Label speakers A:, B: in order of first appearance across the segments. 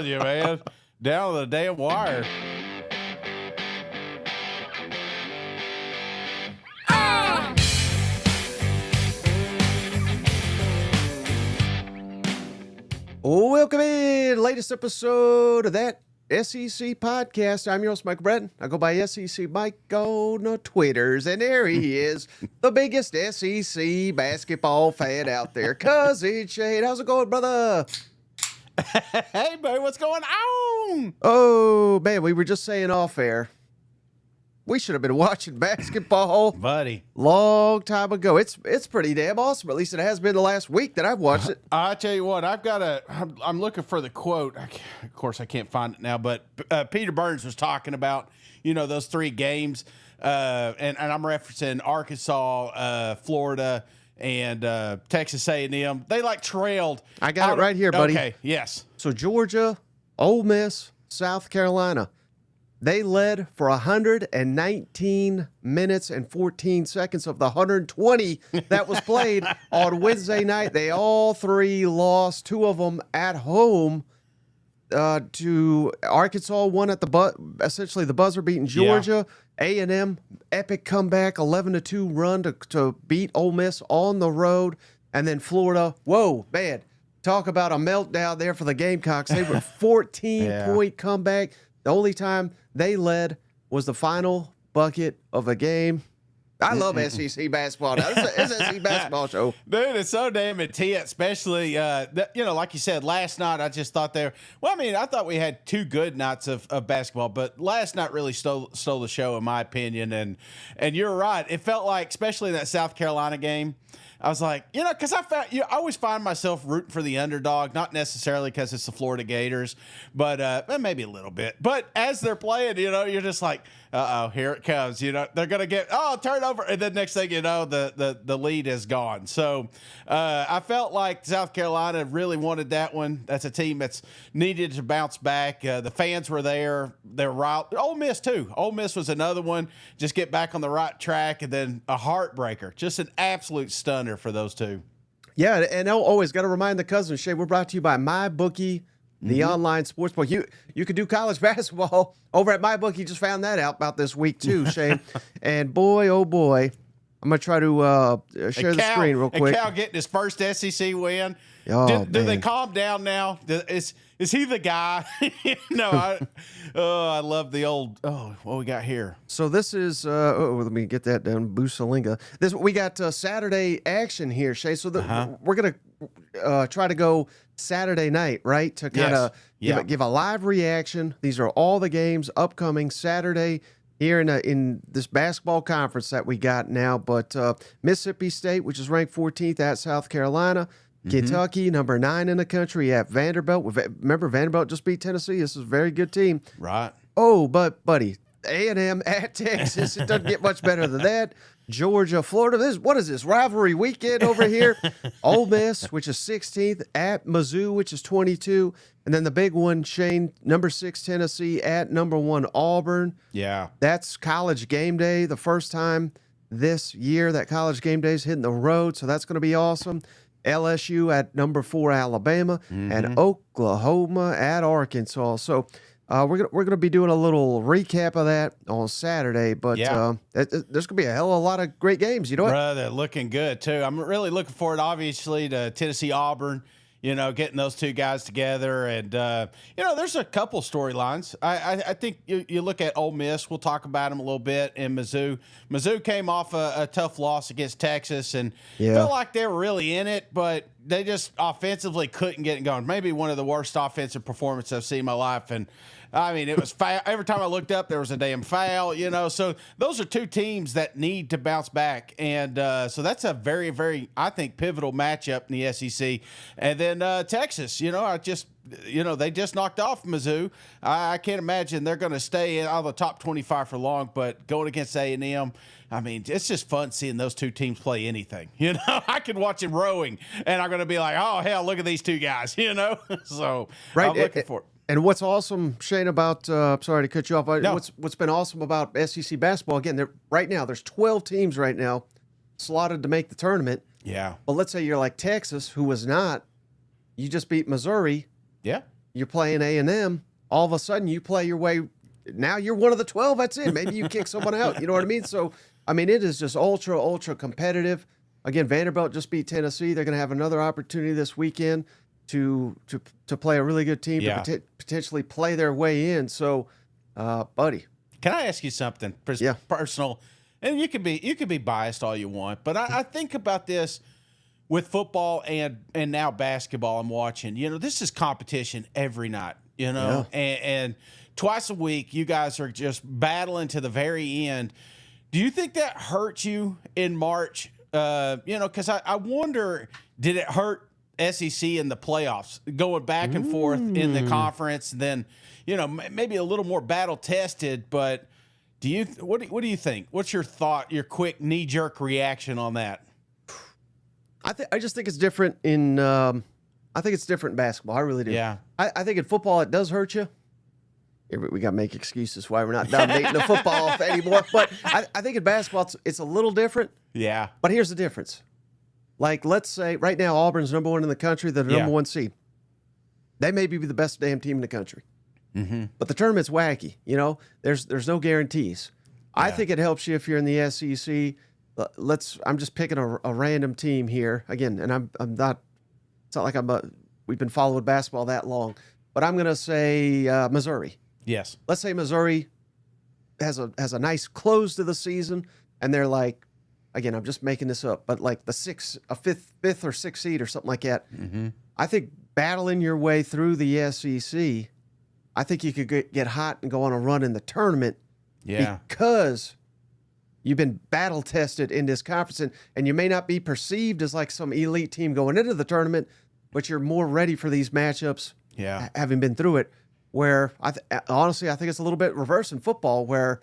A: you, man. Down to the damn wire.
B: Welcome in, latest episode of that SEC podcast. I'm your host, Mike Breton. I go by SEC Mike on the Twitters, and there he is, the biggest SEC basketball fan out there. Cousin Shane, how's it going, brother?
A: Hey, Beau, what's going on?
B: Oh, man, we were just saying off air. We should have been watching basketball,
A: buddy,
B: long time ago. It's pretty damn awesome. At least it has been the last week that I've watched it.
A: I tell you what, I'm looking for the quote. Of course, I can't find it now, but Peter Burns was talking about, those three games, and I'm referencing Arkansas, Florida, and Texas A&M. They trailed.
B: I got it right here, buddy.
A: Okay, yes.
B: So Georgia, Ole Miss, South Carolina. They led for 119 minutes and 14 seconds of the 120 that was played on Wednesday night. They all three lost, two of them at home to Arkansas, one at essentially the buzzer beating Georgia. Yeah. A&M, epic comeback, 11-2 run to beat Ole Miss on the road. And then Florida, whoa, man, talk about a meltdown there for the Gamecocks. They were 14-point comeback. The only time they led was the final bucket of a game. I love SEC basketball. Now, it's an SEC basketball show.
A: Dude, it's so damn intense, especially, like you said, last night I just thought I thought we had two good nights of basketball, but last night really stole the show, in my opinion. And you're right. It felt like, especially in that South Carolina game, I was like, because I always find myself rooting for the underdog, not necessarily because it's the Florida Gators, but maybe a little bit. But as they're playing, you're just like, uh-oh, here it comes. They're going to get, turnover. And then next thing you know, the lead is gone. So I felt like South Carolina really wanted that one. That's a team that's needed to bounce back. The fans were there. They're right. Ole Miss, too. Ole Miss was another one. Just get back on the right track. And then a heartbreaker. Just an absolute stunner for those two.
B: Yeah, and always got to remind the cousins, Shay, we're brought to you by MyBookie, the online sportsbook. You could do college basketball over at MyBookie. Just found that out about this week too, Shane. And boy, oh boy, I'm gonna try to share the screen real quick.
A: And Cal getting his first SEC win.
B: Oh,
A: do they calm down now? Is he the guy? I love the old. Oh, what we got here?
B: So this is. Let me get that down. Busalinga. We got Saturday action here, Shay. So we're gonna try to go Saturday night, right? To kind of give a live reaction. These are all the games upcoming Saturday here in this basketball conference that we got now. But Mississippi State, which is ranked 14th at South Carolina. Kentucky, number 9 in the country at Vanderbilt. Remember, Vanderbilt just beat Tennessee. This is a very good team.
A: Right.
B: Oh, but, buddy, A&M at Texas. It doesn't get much better than that. Georgia, Florida. What is this, rivalry weekend over here? Ole Miss, which is 16th, at Mizzou, which is 22. And then the big one, Shane, number 6 Tennessee at number 1 Auburn.
A: Yeah.
B: That's college game day, the first time this year that college game day is hitting the road, so that's going to be awesome. LSU at number 4 Alabama, and Oklahoma at Arkansas. So we're gonna be doing a little recap of that on Saturday. But there's gonna be a hell of a lot of great games. You know what?
A: Brother, looking good too. I'm really looking forward, obviously, to Tennessee Auburn. Getting those two guys together. And, there's a couple storylines. I think you look at Ole Miss. We'll talk about them a little bit. And Mizzou. Mizzou came off a tough loss against Texas and felt like they were really in it, but they just offensively couldn't get it going. Maybe one of the worst offensive performances I've seen in my life. And, it was foul. Every time I looked up, there was a damn foul, So those are two teams that need to bounce back. And so that's a very, very, I think, pivotal matchup in the SEC. And then Texas, they just knocked off Mizzou. I can't imagine they're going to stay out of the top 25 for long, but going against A&M, it's just fun seeing those two teams play anything. I could watch them rowing, and I'm going to be like, oh, hell, look at these two guys, So
B: right.
A: I'm looking for it.
B: And what's awesome, Shane, about sorry to cut you off.
A: No.
B: What's been awesome about SEC basketball, again, right now, there's 12 teams right now slotted to make the tournament.
A: Yeah.
B: But let's say you're like Texas, who was not. You just beat Missouri.
A: Yeah.
B: you're playing A&M. All of a sudden, you play your way. Now you're one of the 12. That's it. Maybe you kick someone out. You know what I mean? So, I mean, it is just ultra competitive. Again, Vanderbilt just beat Tennessee. They're going to have another opportunity this weekend to play a really good team, to potentially play their way in. So, buddy.
A: Can I ask you something personal? And you could be biased all you want, but I think about this with football and now basketball I'm watching. You know, this is competition every night, you know, and twice a week you guys are just battling to the very end. Do you think that hurts you in March? You know, because I wonder, did it hurt SEC in the playoffs, going back and forth in the conference, and then, you know, maybe a little more battle tested, but what do you think? What's your thought, your quick knee-jerk reaction on that?
B: I just think it's different in I think it's different in basketball. I really do.
A: Yeah.
B: I think in football it does hurt you. We got to make excuses why we're not dominating the football anymore. But I think in basketball it's a little different.
A: Yeah.
B: But here's the difference. Like, let's say right now Auburn's number one in the country. They're the number one seed. They may be the best damn team in the country. Mm-hmm. But the tournament's wacky. You know, there's no guarantees. Yeah. I think it helps you if you're in the SEC. I'm just picking a random team here again, and I'm not. It's not like we've been following basketball that long, but I'm going to say Missouri.
A: Yes.
B: Let's say Missouri has a nice close to the season, and they're like, again, I'm just making this up, but like fifth or sixth seed or something like that. Mm-hmm. I think battling your way through the SEC, I think you could get hot and go on a run in the tournament.
A: Yeah.
B: Because you've been battle tested in this conference, and you may not be perceived as like some elite team going into the tournament, but you're more ready for these matchups.
A: Yeah.
B: Having been through it, where honestly, I think it's a little bit reverse in football where,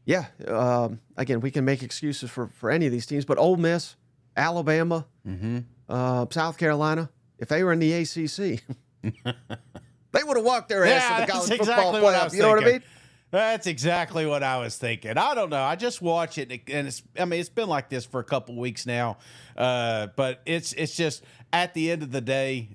B: again, we can make excuses for any of these teams, but Ole Miss, Alabama, South Carolina, if they were in the ACC, they would have walked their ass to the college football playoff. You know what I mean?
A: That's exactly what I was thinking. I don't know. I just watch it, and it's been like this for a couple weeks now. But it's just at the end of the day,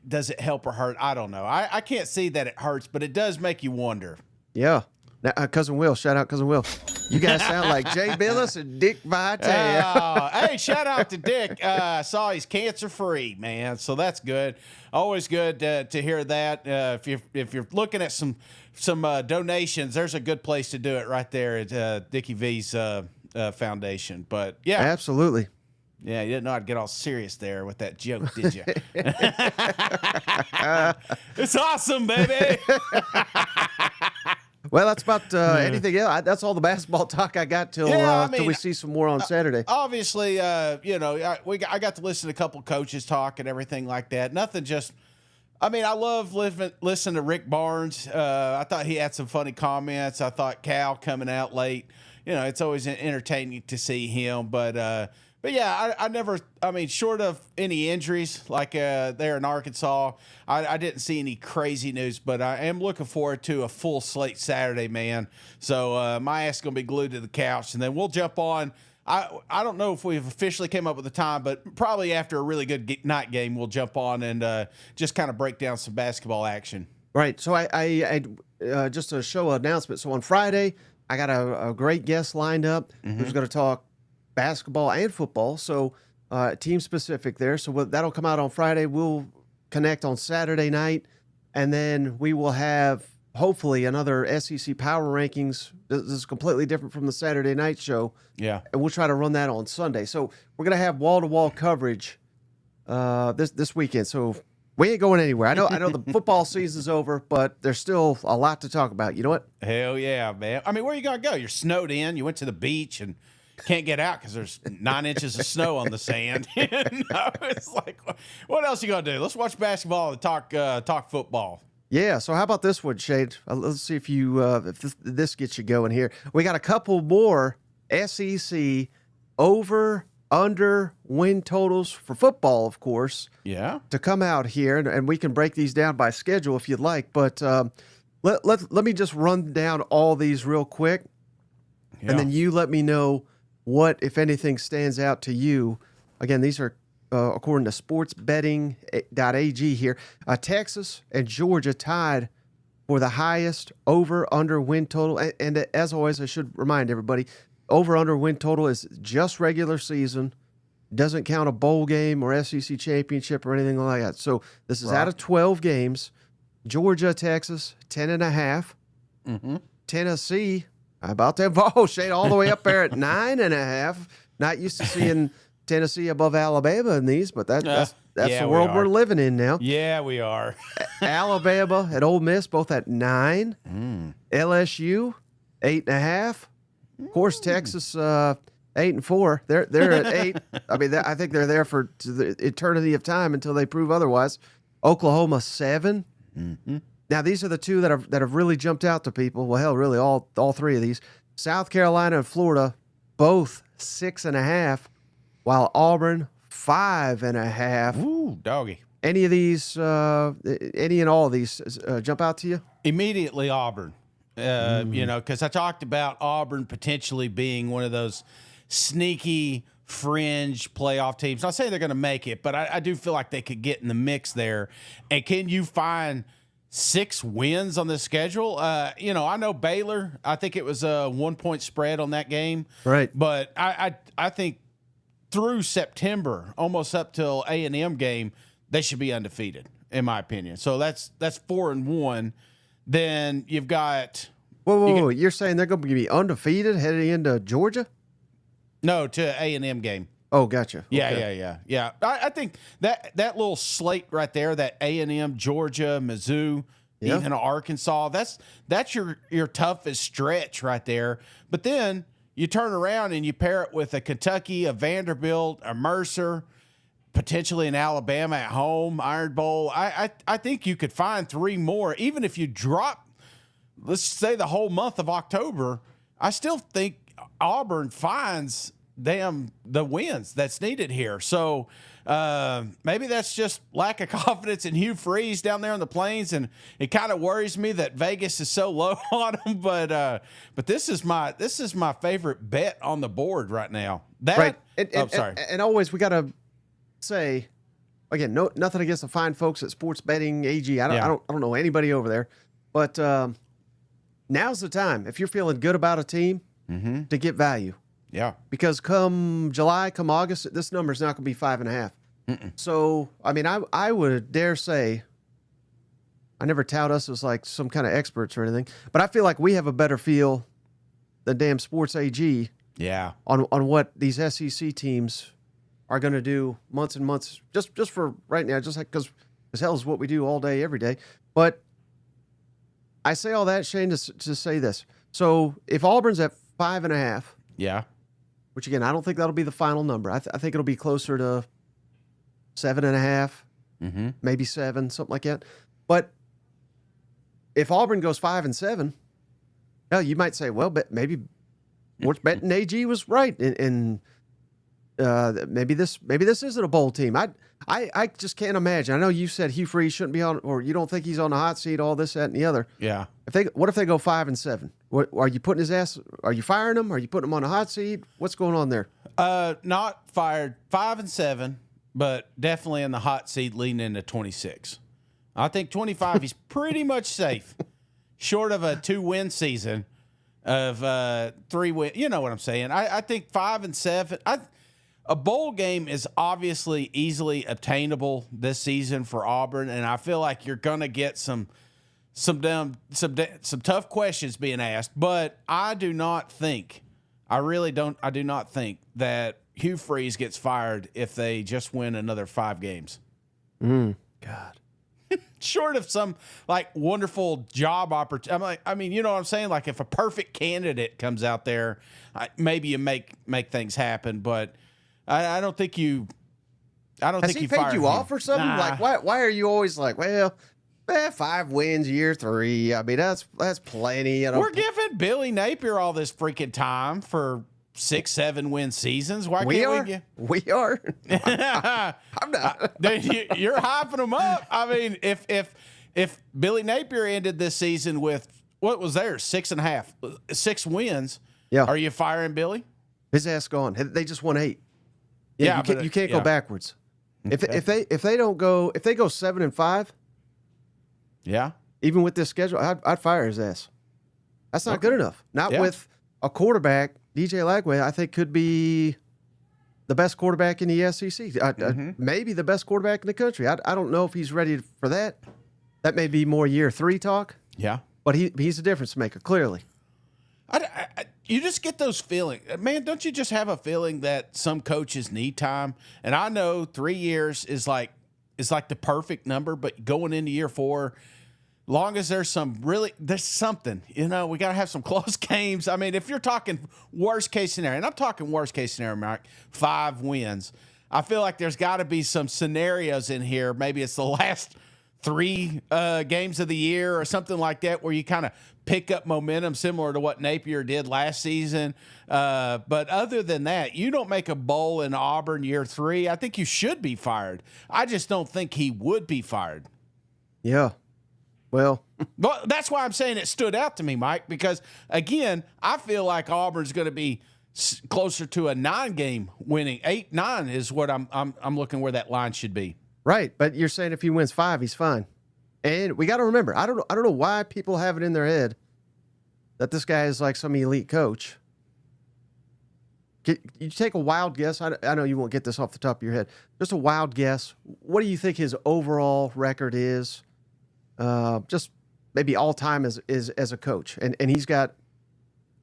A: does it help or hurt? I don't know. I can't see that it hurts, but it does make you wonder.
B: Yeah. Now, Cousin Will, shout out Cousin Will. You guys sound like Jay Billis and Dick Vitale.
A: Hey, shout out to Dick. I saw he's cancer-free, man, so that's good. Always good to hear that. If you're looking at some donations, there's a good place to do it right there at Dickie V's foundation. But, yeah.
B: Absolutely.
A: Yeah, you didn't know I'd get all serious there with that joke, did you? It's awesome, baby.
B: Well, that's about anything else. That's all the basketball talk I got till we see some more on Saturday.
A: Obviously, you know, I got to listen to a couple coaches talk and everything like that. Nothing just. I mean, I love listening to Rick Barnes. I thought he had some funny comments. I thought Cal coming out late. You know, it's always entertaining to see him. But yeah, I never. I mean, short of any injuries like there in Arkansas, I didn't see any crazy news. But I am looking forward to a full slate Saturday, man. So my ass is gonna be glued to the couch, and then we'll jump on. I don't know if we've officially came up with a time, but probably after a really good night game, we'll jump on and just kind of break down some basketball action.
B: Right. So I just a show announcement. So on Friday, I got a great guest lined up who's going to talk basketball and football. So team specific there. So that'll come out on Friday. We'll connect on Saturday night, and then we will have hopefully another SEC Power Rankings. This is completely different from the Saturday night show.
A: Yeah.
B: And we'll try to run that on Sunday. So we're going to have wall-to-wall coverage this weekend. So we ain't going anywhere. I know the football season's over, but there's still a lot to talk about. You know what?
A: Hell yeah, man. I mean, where you going to go? You're snowed in. You went to the beach and can't get out because there's 9 inches of snow on the sand. You know? It's like, what else you going to do? Let's watch basketball and talk football.
B: Yeah, so how about this one, Shade? Let's see if this gets you going here. We got a couple more SEC over/under win totals for football, of course.
A: Yeah.
B: To come out here, and we can break these down by schedule if you'd like. But let me just run down all these real quick, and then you let me know what, if anything, stands out to you. Again, these are according to sportsbetting.ag here. Texas and Georgia tied for the highest over-under win total. And as always, I should remind everybody, over-under win total is just regular season. Doesn't count a bowl game or SEC championship or anything like that. So this is out of 12 games. Georgia, Texas, 10.5.
A: Mm-hmm.
B: Tennessee, about to evolve, Shane, all the way up there at 9.5. Not used to seeing Tennessee above Alabama in these, but that's the world we're living in now.
A: Yeah, we are.
B: Alabama and Ole Miss both at 9. LSU, 8.5. Of course, Texas, 8-4. They're at 8. I mean, I think they're there for the eternity of time until they prove otherwise. Oklahoma, 7.
A: Mm-hmm.
B: Now, these are the two that have really jumped out to people. Well, hell, really, all three of these. South Carolina and Florida, both 6.5, while Auburn, 5.5.
A: Ooh, doggy.
B: Any of these, any and all of these jump out to you?
A: Immediately Auburn. Because I talked about Auburn potentially being one of those sneaky fringe playoff teams. Not saying they're going to make it, but I do feel like they could get in the mix there. And can you find 6 wins on the schedule? I know Baylor, I think it was a 1-point spread on that game.
B: Right.
A: But I think through September, almost up till A&M game, they should be undefeated, in my opinion. So that's 4-1. Then you've got...
B: Whoa. You're saying they're going to be undefeated heading into Georgia?
A: No, to A&M game.
B: Oh, gotcha.
A: Yeah. I think that little slate right there, that A&M, Georgia, Mizzou, even Arkansas, that's your toughest stretch right there. But then you turn around and you pair it with a Kentucky, a Vanderbilt, a Mercer, potentially an Alabama at home, Iron Bowl. I think you could find 3 more, even if you drop, let's say, the whole month of October. I still think Auburn finds the wins that's needed here. So maybe that's just lack of confidence in Hugh Freeze down there on the Plains, and it kind of worries me that Vegas is so low on him. But this is my favorite bet on the board right now.
B: Right.
A: Sorry.
B: And always we got to say again, nothing against the fine folks at Sports Betting AG. I don't know anybody over there, but now's the time if you're feeling good about a team to get value.
A: Yeah,
B: because come July, come August, this number is not going to be 5.5. So, I mean, I would dare say, I never tout us as like some kind of experts or anything, but I feel like we have a better feel than damn Sports AG.
A: Yeah,
B: on what these SEC teams are going to do months and months, just for right now, just like because hell is what we do all day, every day. But I say all that, Shane, to say this. So if Auburn's at 5.5,
A: yeah.
B: Which, again, I don't think that'll be the final number. I think it'll be closer to 7.5, maybe 7, something like that. But if Auburn goes 5-7, you might say, well, but maybe Sports Betting AG was right, and maybe this isn't a bowl team. I just can't imagine. I know you said Hugh Freeze shouldn't be on, or you don't think he's on the hot seat, all this, that, and the other.
A: Yeah.
B: What if they go 5-7? What, are you putting his ass? Are you firing him? Are you putting him on the hot seat? What's going on there?
A: Not fired. 5-7, but definitely in the hot seat, leading into 26. I think 25. He's pretty much safe, short of a 2-win season of 3 win. You know what I'm saying? I think 5-7. A bowl game is obviously easily obtainable this season for Auburn, and I feel like you're gonna get some tough questions being asked. But I do not think that Hugh Freeze gets fired if they just win another 5 games.
B: God.
A: Short of some like wonderful job opportunity. I mean, you know what I'm saying? Like if a perfect candidate comes out there, maybe you make things happen. But I don't think you. I don't think
B: he paid you off or something.
A: Nah.
B: Like why are you always like, well, 5 wins year 3? I mean, that's plenty.
A: We're giving Billy Napier all this freaking time for 6-7 win seasons. Why can't
B: we are.
A: I'm not. You're hyping them up. I mean, if Billy Napier ended this season with what was there 6 wins, are you firing Billy?
B: His ass gone. They just won 8.
A: Yeah,
B: you can't go backwards. If they go 7-5,
A: Yeah.
B: even with this schedule, I'd fire his ass. That's not good enough. Not with a quarterback. DJ Lagway, I think, could be the best quarterback in the SEC. Maybe the best quarterback in the country. I don't know if he's ready for that. That may be more year 3 talk.
A: Yeah.
B: But he's a difference maker, clearly.
A: You just get those feelings. Man, don't you just have a feeling that some coaches need time? And I know 3 years is like the perfect number, but going into year 4, long as there's something, we got to have some close games. I mean, if you're talking worst case scenario, and I'm talking worst case scenario, Mark, 5 wins. I feel like there's got to be some scenarios in here. Maybe it's the last 3 games of the year or something like that, where you kind of pick up momentum similar to what Napier did last season. But other than that, you don't make a bowl in Auburn year 3. I think you should be fired. I just don't think he would be fired.
B: Yeah. Well,
A: that's why I'm saying it stood out to me, Mike, because, again, I feel like Auburn's going to be closer to a 9-game winning. 8-9 is what I'm looking where that line should be.
B: right. But you're saying if he wins 5, he's fine. And we got to remember, I don't know why people have it in their head that this guy is like some elite coach. You take a wild guess. I know you won't get this off the top of your head. Just a wild guess. What do you think his overall record is? Just maybe all time as a coach. And he's got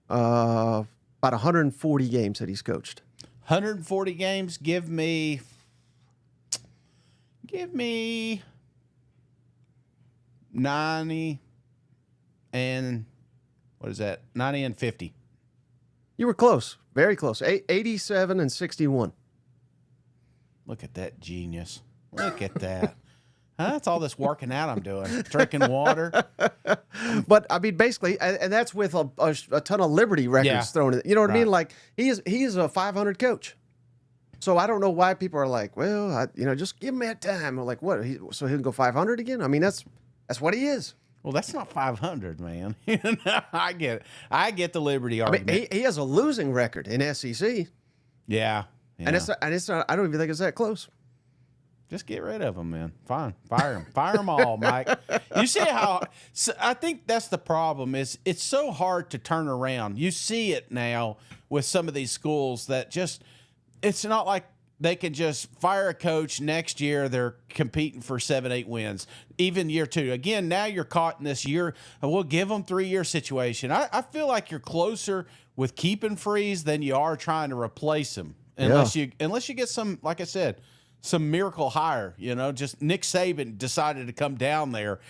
B: about 140 games that he's coached.
A: 140 games. Give me 90 and what is that? 90 and 50.
B: You were close. Very close. 87 and 61.
A: Look at that genius. Look at that. That's all this working out I'm doing. Drinking water.
B: But, I mean, basically, and that's with a ton of Liberty records thrown in. You know what I mean? Like, he is a 500 coach. So I don't know why people are like, well, just give him that time. Or like, what? So he'll go 500 again? I mean, that's what he is.
A: Well, that's not 500, man. I get it. I get the Liberty argument.
B: I mean, he has a losing record in SEC.
A: Yeah.
B: And it's not. I don't even think it's that close.
A: Just get rid of them, man. Fine. Fire them. Fire them all, Mike. You see how I think that's the problem is it's so hard to turn around. You see it now with some of these schools that just it's not like they can just fire a coach next year. They're competing for 7-8 wins, even year 2. Again, now you're caught in this year. We'll give them 3-year situation. I feel like you're closer with keeping Freeze than you are trying to replace him. Unless you get some, like I said, some miracle hire, just Nick Saban decided to come down there,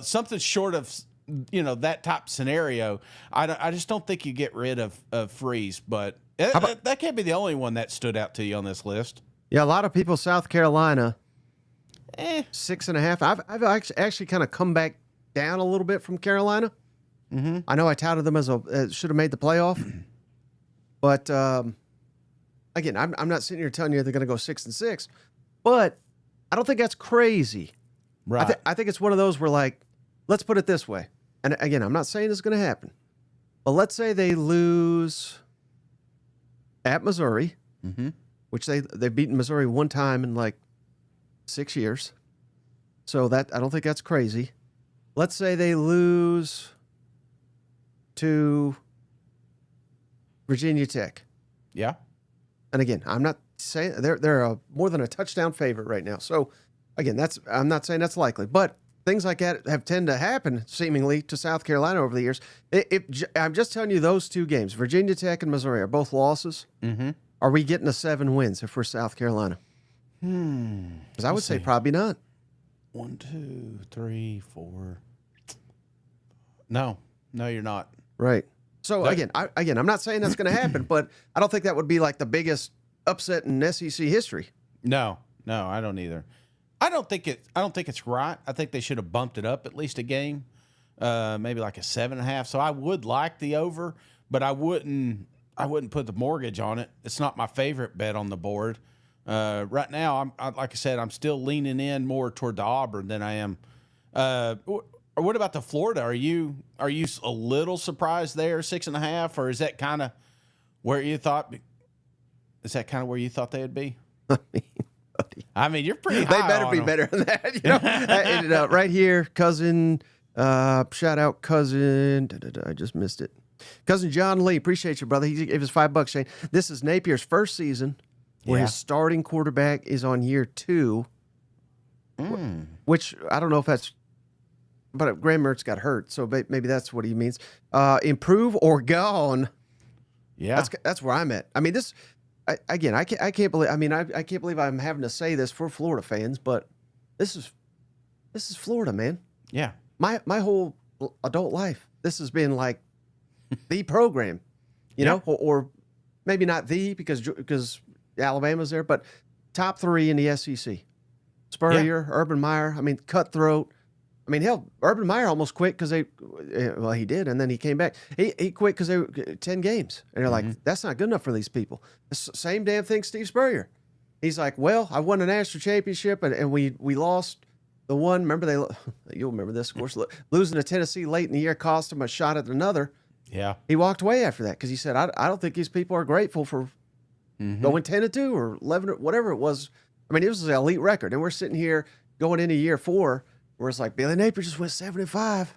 A: something short of, that type scenario. I just don't think you get rid of Freeze, but that can't be the only one that stood out to you on this list.
B: Yeah, a lot of people, South Carolina, 6.5. I've actually kind of come back down a little bit from Carolina. Mm-hmm. I know I touted them as should have made the playoff, but again, I'm not sitting here telling you they're going to go 6-6, but I don't think that's crazy.
A: Right.
B: I think it's one of those where, like, let's put it this way, and again, I'm not saying it's going to happen, but let's say they lose at Missouri, which they've beaten Missouri one time in like 6 years. So that I don't think that's crazy. Let's say they lose to Virginia Tech.
A: Yeah.
B: And again, I'm not saying they're more than a touchdown favorite right now. So again, I'm not saying that's likely, but things like that have tended to happen seemingly to South Carolina over the years. I'm just telling you those 2 games, Virginia Tech and Missouri, are both losses. Mm-hmm. Are we getting to 7 wins if we're South Carolina? Because I would say probably not.
A: 1, 2, 3, 4. No, you're not.
B: Right. So again, I'm not saying that's going to happen, but I don't think that would be like the biggest upset in SEC history.
A: No, I don't either. I don't think it's right. I think they should have bumped it up at least a game, maybe like a 7.5. So I would like the over, but I wouldn't put the mortgage on it. It's not my favorite bet on the board right now. Like I said, I'm still leaning in more toward the Auburn than I am. Or what about the Florida? Are you a little surprised there, 6.5, or is that kind of where you thought? Is that kind of where you thought they would be?
B: I mean, buddy,
A: I mean, you're pretty
B: They
A: high
B: better
A: on
B: be
A: them.
B: better than that. And, right here, cousin, shout out cousin. I just missed it. Cousin John Lee, appreciate you, brother. He gave us $5, Shane. This is Napier's first season where his starting quarterback is on year 2, which I don't know if that's, but Graham Mertz got hurt, so maybe that's what he means. Improve or gone.
A: Yeah,
B: that's where I'm at. I mean, this I can't believe. I mean, I can't believe I'm having to say this for Florida fans, but this is Florida, man.
A: Yeah,
B: my whole adult life, this has been like the program, you know, or maybe not the because Alabama's there, but top 3 in the SEC. Spurrier, Urban Meyer. I mean, cutthroat. I mean, hell, Urban Meyer almost quit because he did, and then he came back. He quit because they were 10 games. And they're like, that's not good enough for these people. Same damn thing, Steve Spurrier. He's like, well, I won a national championship, and we lost the one. Remember, you'll remember this, of course. Losing to Tennessee late in the year cost him a shot at another.
A: Yeah.
B: He walked away after that because he said, I don't think these people are grateful for going 10-2 or 11 or whatever it was. I mean, it was an elite record. And we're sitting here going into year 4 where it's like Billy Napier just went 7-5.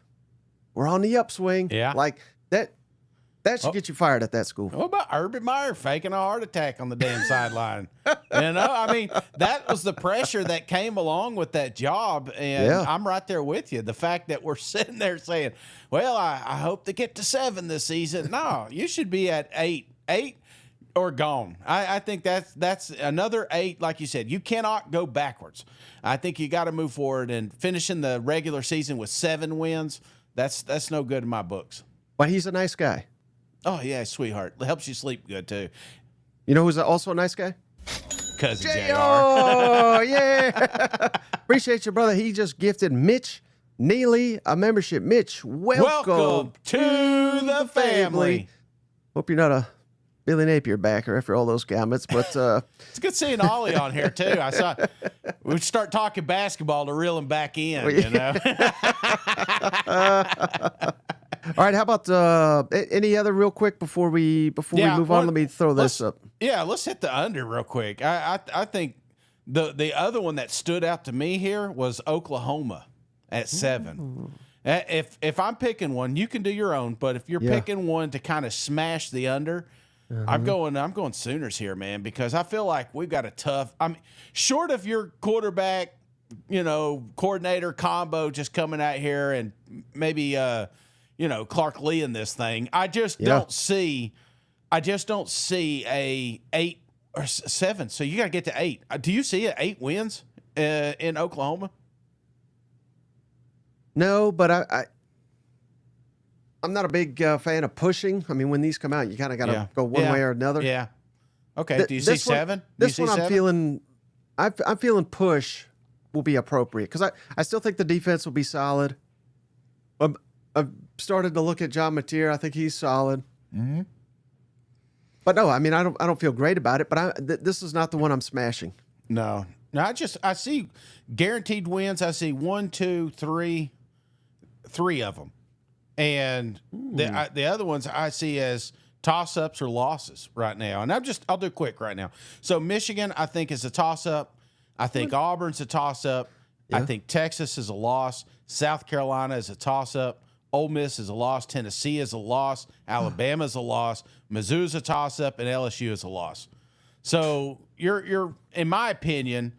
B: We're on the upswing.
A: Yeah.
B: Like that should get you fired at that school.
A: What about Urban Meyer faking a heart attack on the damn sideline? You know, I mean, that was the pressure that came along with that job. And I'm right there with you. The fact that we're sitting there saying, well, I hope to get to 7 this season. No, you should be at 8 or gone. I think that's another 8. Like you said, you cannot go backwards. I think you got to move forward, and finishing the regular season with 7 wins, that's no good in my books.
B: But he's a nice guy.
A: Oh, yeah, sweetheart. It helps you sleep good, too.
B: You know who's also a nice guy?
A: Cousin JR.
B: Oh, yeah. Appreciate you, brother. He just gifted Mitch Neely a membership. Mitch, welcome
A: to the family.
B: Hope you're not a Billy Napier backer after all those comments, but
A: it's good seeing Ollie on here too. I saw we'd start talking basketball to reel him back in. You know.
B: All right, how about any other real quick before we move on? Let me throw this up.
A: Yeah, let's hit the under real quick. I think the other one that stood out to me here was Oklahoma at 7. If I'm picking one, you can do your own, but if you're picking one to kind of smash the under, I'm going Sooners here, man, because I feel like we've got a tough. I mean, short of your quarterback, coordinator combo just coming out here and maybe Clark Lee in this thing. I just don't see a 8 or 7. So you got to get to 8. Do you see 8 wins in Oklahoma?
B: No, but I'm not a big fan of pushing. I mean, when these come out, you kind of got to go one way or another.
A: Yeah. Okay. Do you see 7?
B: This one I'm feeling. I'm feeling push will be appropriate because I still think the defense will be solid. I've started to look at John Mateer. I think he's solid. Mm-hmm. But no, I mean, I don't feel great about it. But this is not the one I'm smashing.
A: No. I see guaranteed wins. I see 1, 2, 3 of them. And the other ones I see as toss-ups or losses right now. And I'll do quick right now. So Michigan, I think, is a toss-up. I think Auburn's a toss-up. Yeah. I think Texas is a loss. South Carolina is a toss-up. Ole Miss is a loss. Tennessee is a loss. Alabama is a loss. Mizzou's a toss-up, and LSU is a loss. So you're in my opinion,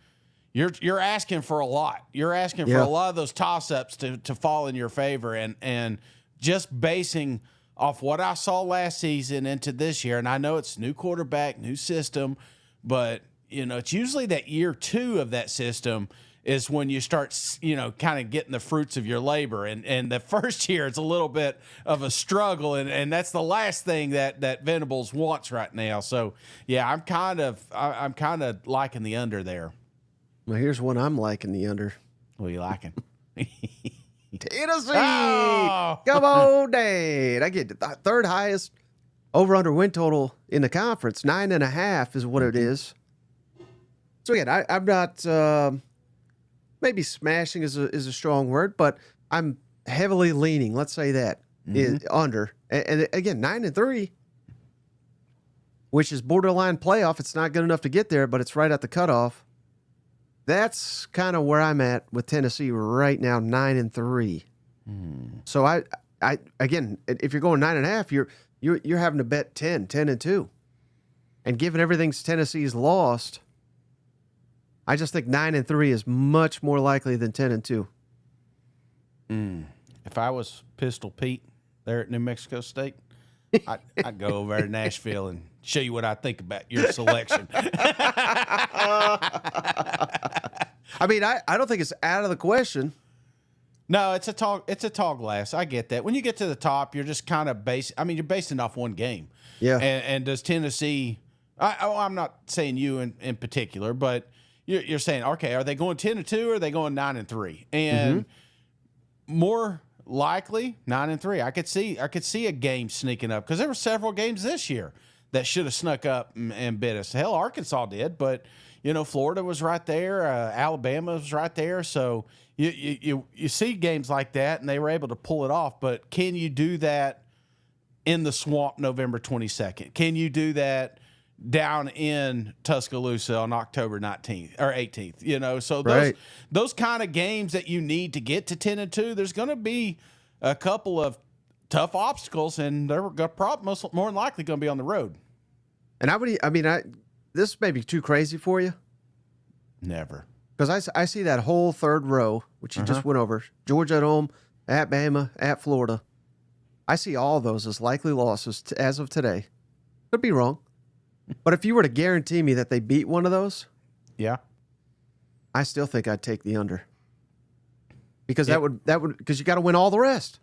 A: you're asking for a lot. You're asking for a lot of those toss-ups to fall in your favor, and just basing off what I saw last season into this year, and I know it's new quarterback, new system, but it's usually that year 2 of that system is when you start, kind of getting the fruits of your labor. And the first year, it's a little bit of a struggle, and that's the last thing that Venables wants right now. So, yeah, I'm kind of liking the under there.
B: Well, here's one I'm liking the under.
A: What are you liking?
B: Tennessee! Oh! Come on, Dad. I get the 3rd highest over-under win total in the conference. 9.5 is what it is. So, again, I'm not... maybe smashing is a strong word, but I'm heavily leaning. Let's say that is under. And again, 9-3, which is borderline playoff. It's not good enough to get there, but it's right at the cutoff. That's kind of where I'm at with Tennessee right now, 9-3. So I again, if you're going 9.5, you're having to bet 10-2, and given everything Tennessee's lost, I just think 9-3 is much more likely than 10-2.
A: If I was Pistol Pete there at New Mexico State, I'd go over there to Nashville and show you what I think about your selection.
B: I mean, I don't think it's out of the question.
A: No, it's a tall glass. I get that. When you get to the top, you're just kind of you're basing off one game.
B: Yeah.
A: And does Tennessee? I'm not saying you in particular, but you're saying, okay, are they going 10-2 or are they going 9-3? And more likely 9-3. I could see a game sneaking up because there were several games this year that should have snuck up and bit us. Hell, Arkansas did, but Florida was right there, Alabama was right there. So you see games like that, and they were able to pull it off. But can you do that in the Swamp November 22nd? Can you do that down in Tuscaloosa on October 19th or 18th? So those kind of games that you need to get to 10-2, there's going to be a couple of tough obstacles, and they're more than likely going to be on the road.
B: And this may be too crazy for you.
A: Never.
B: Because I see that whole third row, which you just went over, Georgia at home, at Bama, at Florida. I see all those as likely losses as of today. Could be wrong. But if you were to guarantee me that they beat one of those,
A: yeah,
B: I still think I'd take the under. Because that would because you got to win all the rest.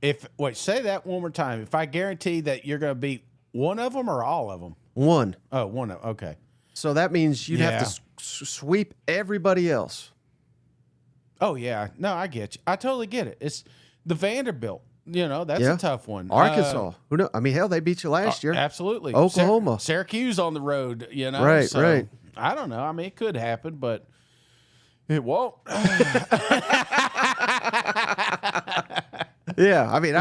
A: Say that one more time. If I guarantee that you're going to beat one of them or all of them?
B: One.
A: Oh, one of okay.
B: So that means you'd have to sweep everybody else.
A: Oh, yeah. No, I get you. I totally get it. It's the Vanderbilt. That's a tough one.
B: Arkansas. Who knows? I mean, hell, they beat you last year.
A: Absolutely.
B: Oklahoma.
A: Syracuse on the road,
B: Right,
A: so,
B: right.
A: I don't know. I mean, it could happen, but it won't.
B: Yeah, I mean,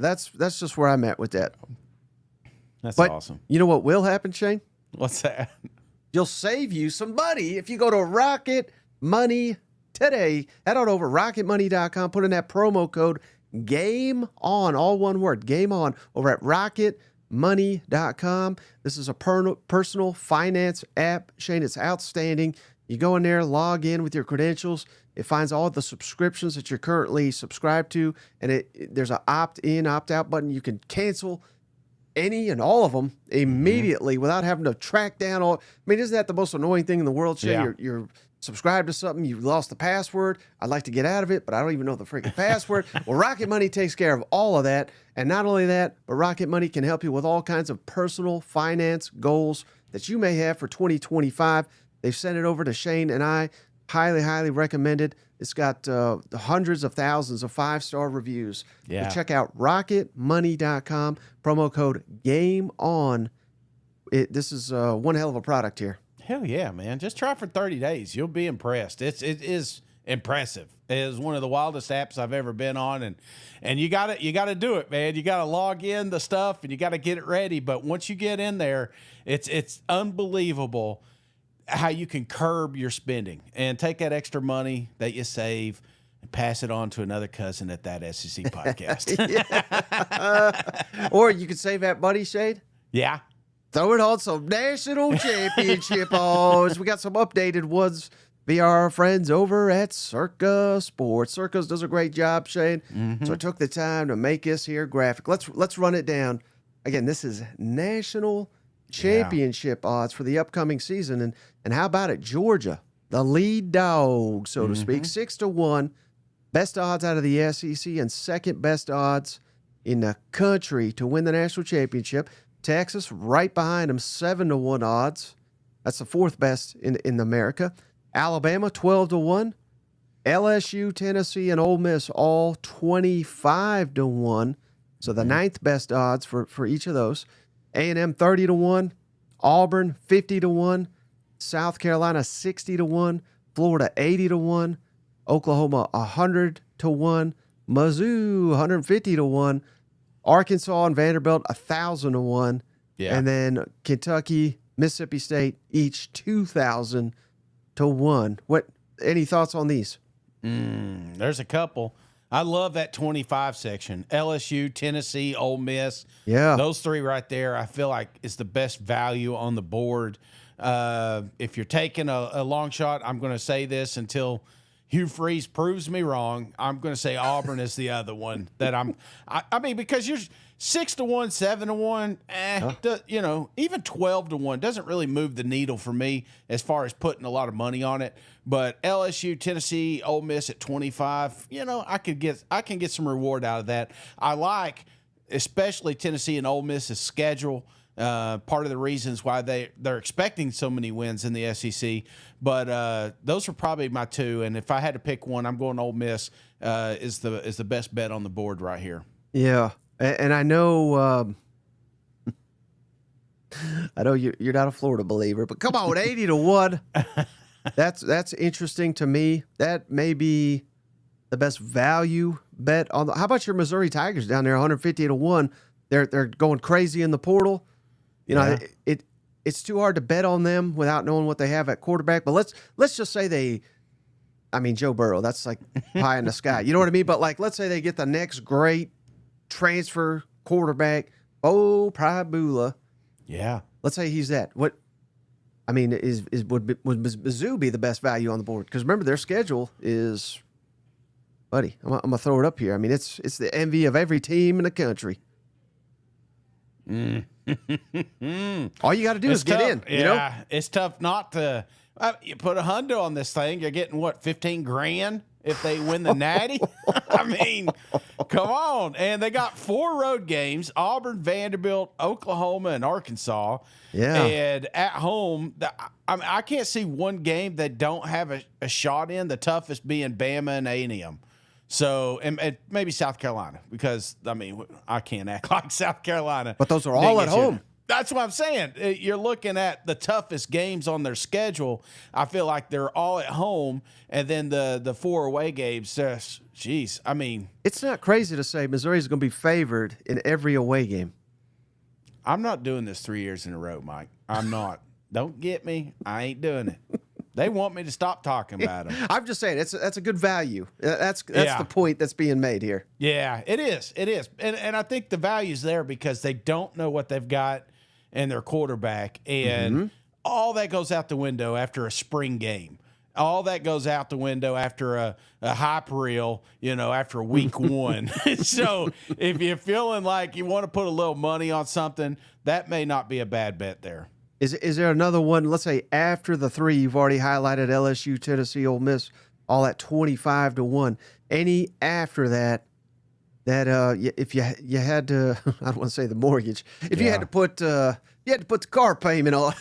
B: that's just where I'm at with that.
A: That's
B: but
A: awesome.
B: You know what will happen, Shane?
A: What's that?
B: You'll save you some money if you go to Rocket Money today. Head on over rocketmoney.com, put in that promo code Game On, all one word, Game On, over at rocketmoney.com. This is a personal finance app. Shane, it's outstanding. You go in there, log in with your credentials. It finds all the subscriptions that you're currently subscribed to, and there's an opt-in, opt-out button. You can cancel any and all of them immediately without having to track down all. I mean, isn't that the most annoying thing in the world, Shane?
A: Yeah.
B: You're subscribed to something, you lost the password. I'd like to get out of it, but I don't even know the freaking password. Well, Rocket Money takes care of all of that. And not only that, but Rocket Money can help you with all kinds of personal finance goals that you may have for 2025. They've sent it over to Shane and I. Highly, highly recommended. It's got hundreds of thousands of 5-star reviews.
A: Yeah.
B: So check out rocketmoney.com. Promo code GameOn. This is one hell of a product here.
A: Hell yeah, man. Just try for 30 days. You'll be impressed. It is impressive. It is one of the wildest apps I've ever been on. And you gotta do it, man. You gotta log in the stuff and you gotta get it ready. But once you get in there, it's unbelievable how you can curb your spending and take that extra money that you save and pass it on to another cousin at that SEC podcast.
B: Or you could save that buddy, Shade.
A: Yeah.
B: Throw it on some national championship odds. We got some updated ones via our friends over at Circa Sports. Circa does a great job, Shane. So I took the time to make this here graphic. Let's run it down. Again, this is national championship odds for the upcoming season. And how about it? Georgia, the lead dog, so to speak, 6-1. Best odds out of the SEC and second best odds in the country to win the national championship. Texas right behind them, 7-1 odds. That's the fourth best in America. Alabama, 12-1. LSU, Tennessee, and Ole Miss all 25-1. So the ninth best odds for each of those. A&M 30-1. Auburn 50-1. South Carolina 60-1. Florida 80-1. Oklahoma 100-1. Mizzou 150-1. Arkansas and Vanderbilt 1,000-1.
A: Yeah.
B: And then Kentucky, Mississippi State each 2,000 to 1. Any thoughts on these?
A: There's a couple. I love that 25 section. LSU, Tennessee, Ole Miss.
B: Yeah.
A: Those three right there, I feel like is the best value on the board. If you're taking a long shot, I'm going to say this until Hugh Freeze proves me wrong. I'm going to say Auburn is the other one that I mean, because you're 6 to 1, 7 to 1, even 12 to 1 doesn't really move the needle for me as far as putting a lot of money on it. But LSU, Tennessee, Ole Miss at 25, I can get some reward out of that. I like, especially Tennessee and Ole Miss's schedule. Part of the reasons why they're expecting so many wins in the SEC. But those are probably my two. And if I had to pick one, I'm going Ole Miss is the best bet on the board right here.
B: Yeah, and I know you're not a Florida believer, but come on, 80 to 1. That's interesting to me. That may be the best value bet on. How about your Missouri Tigers down there, 150 to 1? They're going crazy in the portal. It's too hard to bet on them without knowing what they have at quarterback. But let's just say Joe Burrow, that's like pie in the sky. You know what I mean? But like, let's say they get the next great transfer quarterback, Pribula.
A: Yeah.
B: Let's say he's that. Would Mizzou be the best value on the board? Because remember, their schedule is, buddy, I'm gonna throw it up here. I mean, it's the envy of every team in the country. All you got to do is get in.
A: Yeah, it's tough not to. You put a hundo on this thing, you're getting what, $15,000 if they win the Natty. I mean, come on. And they got 4 road games: Auburn, Vanderbilt, Oklahoma, and Arkansas.
B: Yeah.
A: And at home, I can't see one game they don't have a shot in. The toughest being Bama and A&M. So, and maybe South Carolina, because, I can't act like South Carolina.
B: But those are all at home.
A: That's what I'm saying. You're looking at the toughest games on their schedule. I feel like they're all at home, and then the 4 away games, geez,
B: it's not crazy to say Missouri's going to be favored in every away game.
A: I'm not doing this 3 years in a row, Mike. I'm not. Don't get me. I ain't doing it. They want me to stop talking about them.
B: I'm just saying that's a good value. That's the point that's being made here.
A: Yeah, it is. It is. And I think the value's there because they don't know what they've got in their quarterback. And all that goes out the window after a spring game. All that goes out the window after a hype reel, after week 1. So if you're feeling like you want to put a little money on something, that may not be a bad bet there.
B: Is there another one, let's say after the 3 you've already highlighted, LSU, Tennessee, Ole Miss, all at 25 to 1. Any after that if you had to, I don't want to say the mortgage, if you had to put the car payment on,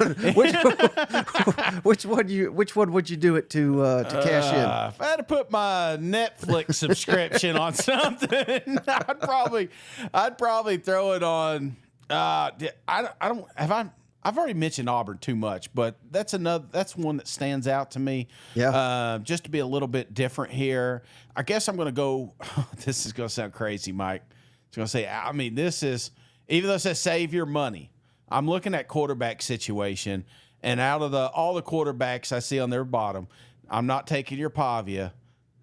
B: which one would you do it to cash in?
A: If I had to put my Netflix subscription on something, I'd probably throw it on. I've already mentioned Auburn too much, but that's one that stands out to me.
B: Yeah.
A: Just to be a little bit different here, I guess I'm going to go. This is going to sound crazy, Mike. It's going to say, this is, even though it says save your money, I'm looking at quarterback situation, and out of all the quarterbacks I see on their bottom, I'm not taking your Pavia.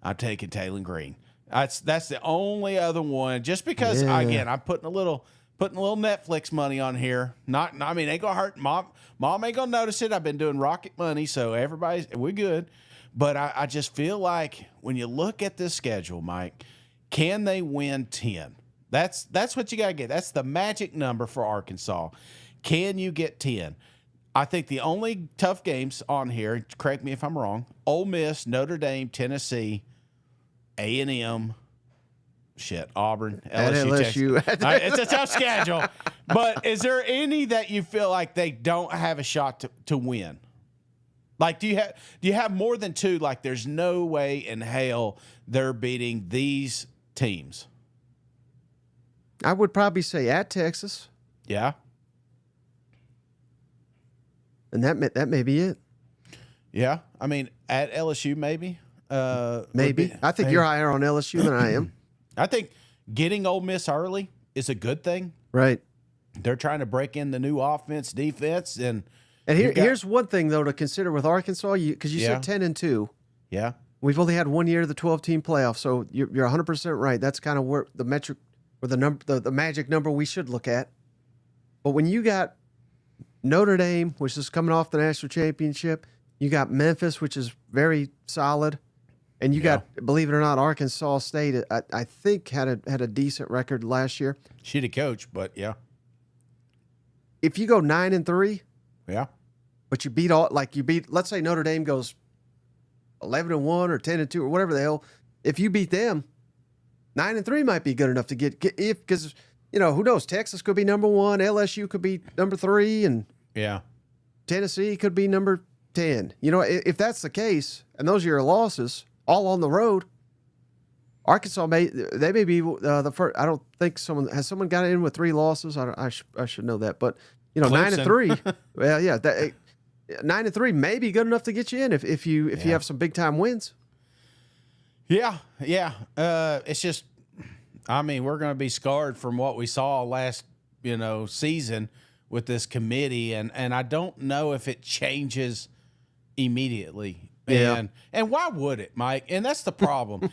A: I'm taking Taylor Green. That's the only other one. Just because, again, I'm putting a little Netflix money on here. Ain't gonna hurt. Mom ain't gonna notice it. I've been doing Rocket Money, so we're good. But I just feel like when you look at this schedule, Mike, can they win 10? That's what you gotta get. That's the magic number for Arkansas. Can you get 10? I think the only tough games on here, correct me if I'm wrong, Ole Miss, Notre Dame, Tennessee, A&M, Auburn, LSU. It's a tough schedule. But is there any that you feel like they don't have a shot to win? Like, do you have more than 2? Like, there's no way in hell they're beating these teams.
B: I would probably say at Texas.
A: Yeah.
B: And that may be it.
A: Yeah. At LSU, maybe.
B: Maybe. I think you're higher on LSU than I am.
A: I think getting Ole Miss early is a good thing.
B: Right.
A: They're trying to break in the new offense, defense, and
B: And here's one thing though to consider with Arkansas, because you said 10-2.
A: Yeah.
B: We've only had 1 year of the 12-team playoff, so you're 100% right. That's kind of where the metric or the number, the magic number we should look at. But when you got Notre Dame, which is coming off the national championship, you got Memphis, which is very solid, and you got, believe it or not, Arkansas State. I think had a decent record last year.
A: Shitty coach, but yeah.
B: If you go 9-3,
A: yeah,
B: but you beat let's say Notre Dame goes 11-1 or 10-2 or whatever the hell. If you beat them, 9-3 might be good enough to get because who knows? Texas could be number 1, LSU could be number 3, and Tennessee could be number 10. If that's the case, and those are your losses all on the road, Arkansas may be the first. I don't think someone got in with 3 losses. I should know that, but 9-3. Well, yeah, 9-3 may be good enough to get you in if you have some big time wins.
A: Yeah. It's just, I mean, we're going to be scarred from what we saw last season with this committee, and I don't know if it changes immediately.
B: Yeah.
A: And why would it, Mike? And that's the problem.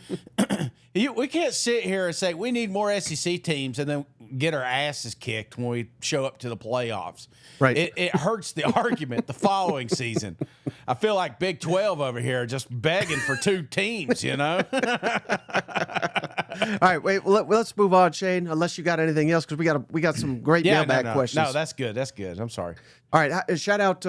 A: We can't sit here and say we need more SEC teams and then get our asses kicked when we show up to the playoffs.
B: Right.
A: It hurts the argument the following season. I feel like Big 12 over here just begging for 2 teams, All
B: right, wait. Well, let's move on, Shane. Unless you got anything else, because we got some great mailbag questions.
A: No, that's good. That's good. I'm sorry.
B: All right, shout out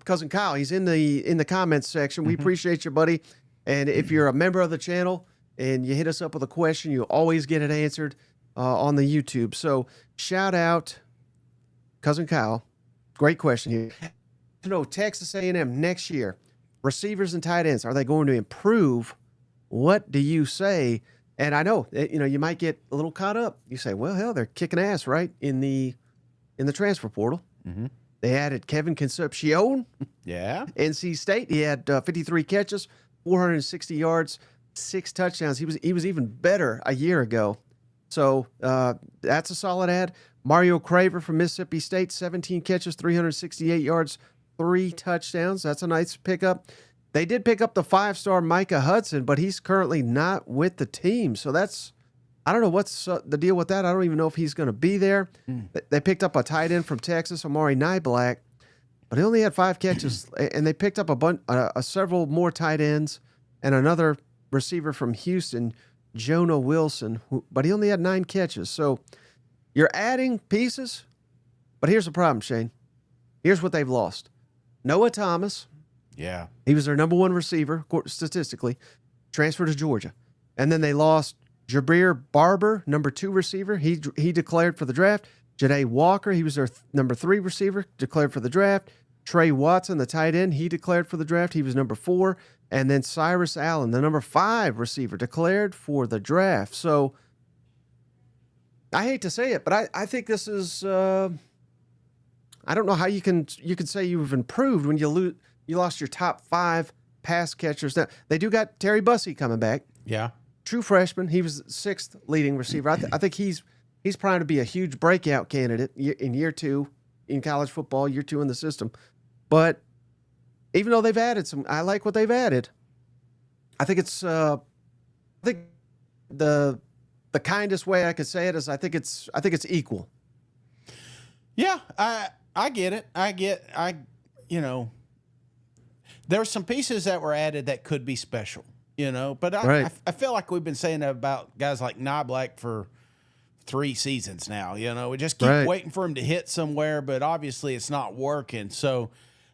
B: cousin Kyle. He's in the comments section. We appreciate you, buddy. And if you're a member of the channel and you hit us up with a question, you always get it answered on the YouTube. So shout out cousin Kyle. Great question here. Texas A&M next year, receivers and tight ends, are they going to improve? What do you say? And I know you might get a little caught up. You say, well, hell, they're kicking ass, right, in the transfer portal.
A: Mm-hmm.
B: They added Kevin Concepcion.
A: Yeah.
B: NC State. He had 53 catches, 460 yards, 6 touchdowns. He was even better a year ago. So that's a solid add. Mario Craver from Mississippi State, 17 catches, 368 yards, 3 touchdowns. That's a nice pickup. They did pick up the 5-star Micah Hudson, but he's currently not with the team. So I don't know what's the deal with that. I don't even know if he's going to be there. They picked up a tight end from Texas, Amari Nyblack, but he only had 5 catches, and they picked up several more tight ends and another receiver from Houston, Jonah Wilson, but he only had 9 catches. So you're adding pieces, but here's the problem, Shane. Here's what they've lost. Noah Thomas.
A: Yeah.
B: He was their number 1 receiver, statistically, transferred to Georgia. And then they lost Jabir Barber, number 2 receiver. He declared for the draft. Ja'Day Walker, he was their number 3 receiver, declared for the draft. Trey Watson, the tight end, he declared for the draft. He was number 4. And then Cyrus Allen, the number 5 receiver, declared for the draft. So I hate to say it, but I think this is I don't know how you can say you've improved when you lost your top 5 pass catchers. Now, they do got Terry Bussey coming back.
A: Yeah.
B: True freshman. He was 6th leading receiver. I think he's primed to be a huge breakout candidate in year 2 in college football, year 2 in the system. But even though they've added I like what they've added. I think it's the kindest way I could say it is I think it's equal.
A: Yeah, I get it. There's some pieces that were added that could be special, but I feel like we've been saying that about guys like Nyblack for 3 seasons now. We just keep waiting for him to hit somewhere, but obviously it's not working. So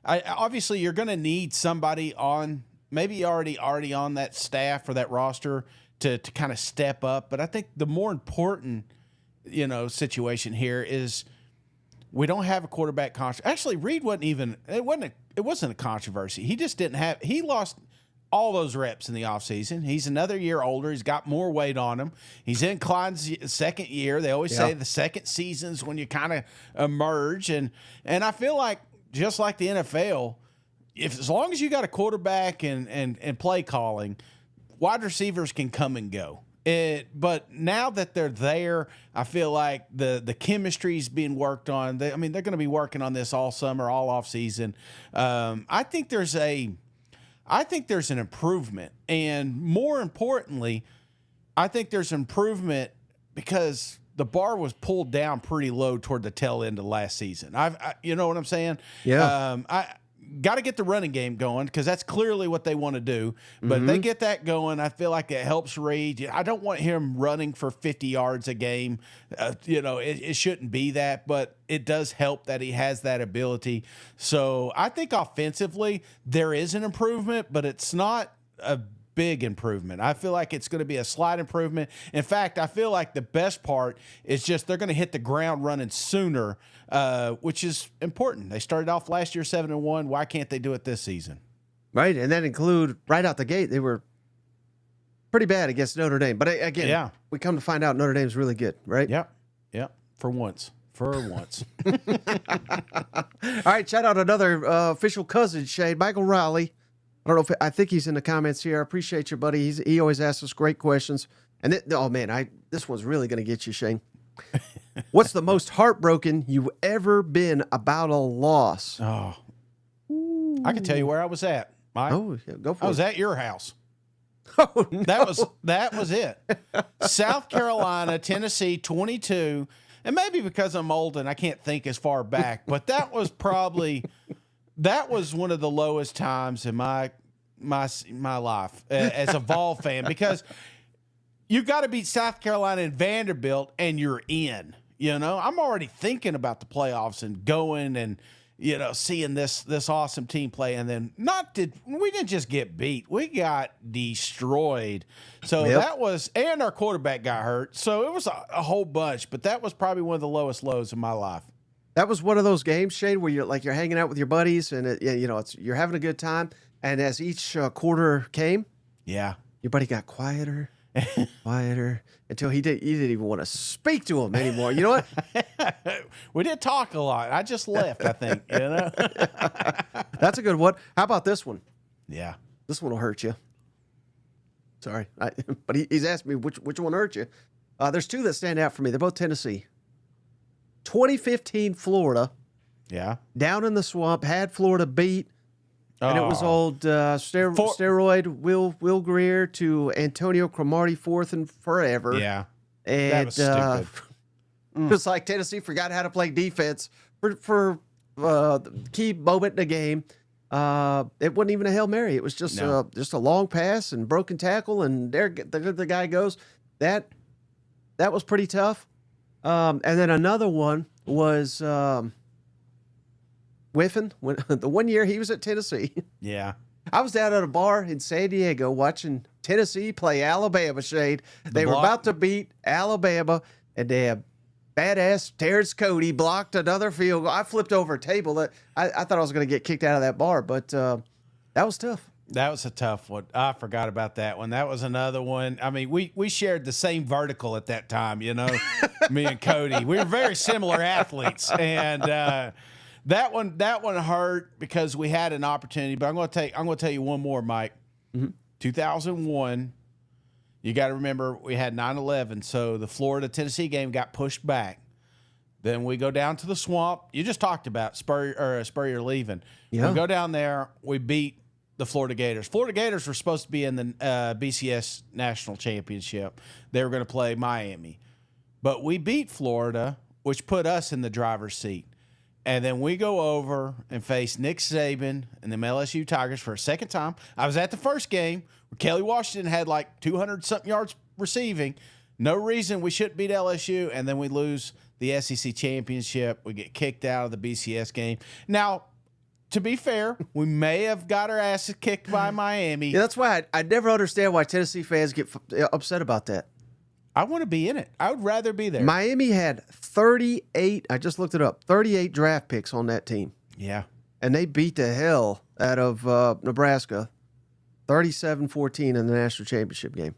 A: obviously you're going to need somebody on, maybe already on that staff or that roster to kind of step up. But I think the more important, situation here is we don't have a quarterback controversy. Actually, Reed it wasn't a controversy. He just he lost all those reps in the offseason. He's another year older. He's got more weight on him. He's in Klein's second year. They always say the second season's when you kind of emerge. And I feel like, just like the NFL, as long as you got a quarterback and play calling, wide receivers can come and go. But now that they're there, I feel like the chemistry is being worked on. They're going to be working on this all summer, all off season. I think there's an improvement, and more importantly, I think there's improvement because the bar was pulled down pretty low toward the tail end of last season. You know what I'm saying?
B: Yeah.
A: I got to get the running game going because that's clearly what they want to do. But if they get that going, I feel like it helps Reed. I don't want him running for 50 yards a game. It shouldn't be that, but it does help that he has that ability. So I think offensively there is an improvement, but it's not a big improvement. I feel like it's going to be a slight improvement. In fact, I feel like the best part is just they're going to hit the ground running sooner, which is important. They started off last year 7-1. Why can't they do it this season?
B: Right, and that include right out the gate, they were pretty bad against Notre Dame. But again, we come to find out Notre Dame's really good, right?
A: Yeah, for once. All
B: right, shout out another official cousin, Shade, Michael Riley. I think he's in the comments here. I appreciate you, buddy. He always asks us great questions. And this one's really going to get you, Shane. What's the most heartbroken you've ever been about a loss?
A: Oh, I can tell you where I was at, Mike.
B: Oh, yeah, go for it.
A: I was at your house.
B: Oh, no.
A: That was it. South Carolina, Tennessee, 22. And maybe because I'm old and I can't think as far back, but that was one of the lowest times in my life as a Vol fan, because you got to beat South Carolina and Vanderbilt and you're in. I'm already thinking about the playoffs and going and seeing this awesome team play, and then we didn't just get beat, we got destroyed. So that was, and our quarterback got hurt. So it was a whole bunch, but that was probably one of the lowest lows of my life.
B: That was one of those games, Shane, where you're hanging out with your buddies and you're having a good time. And as each quarter came, your buddy got quieter, until you didn't even want to speak to him anymore. You know what?
A: We did talk a lot. I just left, I think.
B: That's a good one. How about this one?
A: Yeah,
B: this one will hurt you. Sorry, but he's asked me which one hurt you. There's two that stand out for me. They're both Tennessee. 2015 Florida. Yeah. Down in the swamp, had Florida beat. And it was old steroid Will Greer to Antonio Cromartie, fourth and forever.
A: Yeah.
B: And
A: that was stupid.
B: It was like Tennessee forgot how to play defense for the key moment in the game. It wasn't even a Hail Mary. It was just a long pass and broken tackle, and there the guy goes. That was pretty tough. And then another one was Whiffen. The one year he was at Tennessee.
A: Yeah.
B: I was down at a bar in San Diego watching Tennessee play Alabama, Shade. They were about to beat Alabama, and they had badass Terrence Cody blocked another field goal. I flipped over a table. That I thought I was going to get kicked out of that bar, but that was tough.
A: That was a tough one. I forgot about that one. That was another one. I mean, we shared the same vertical at that time, me and Cody. We were very similar athletes, and that one hurt because we had an opportunity. But I'm going to tell you one more, Mike. Mm-hmm. 2001. You got to remember we had 9/11, so the Florida-Tennessee game got pushed back. Then we go down to the swamp. You just talked about Spurrier leaving. Yeah. We go down there. We beat the Florida Gators. Florida Gators were supposed to be in the BCS National Championship. They were going to play Miami. But we beat Florida, which put us in the driver's seat. And then we go over and face Nick Saban and the LSU Tigers for a second time. I was at the first game where Kelly Washington had like 200-something yards receiving. No reason we shouldn't beat LSU. And then we lose the SEC championship. We get kicked out of the BCS game. Now, to be fair, we may have got our asses kicked by Miami.
B: Yeah, that's why I never understand why Tennessee fans get upset about that.
A: I want to be in it. I would rather be there.
B: Miami had 38, I just looked it up, 38 draft picks on that team.
A: Yeah.
B: And they beat the hell out of Nebraska 37-14 in the national championship game.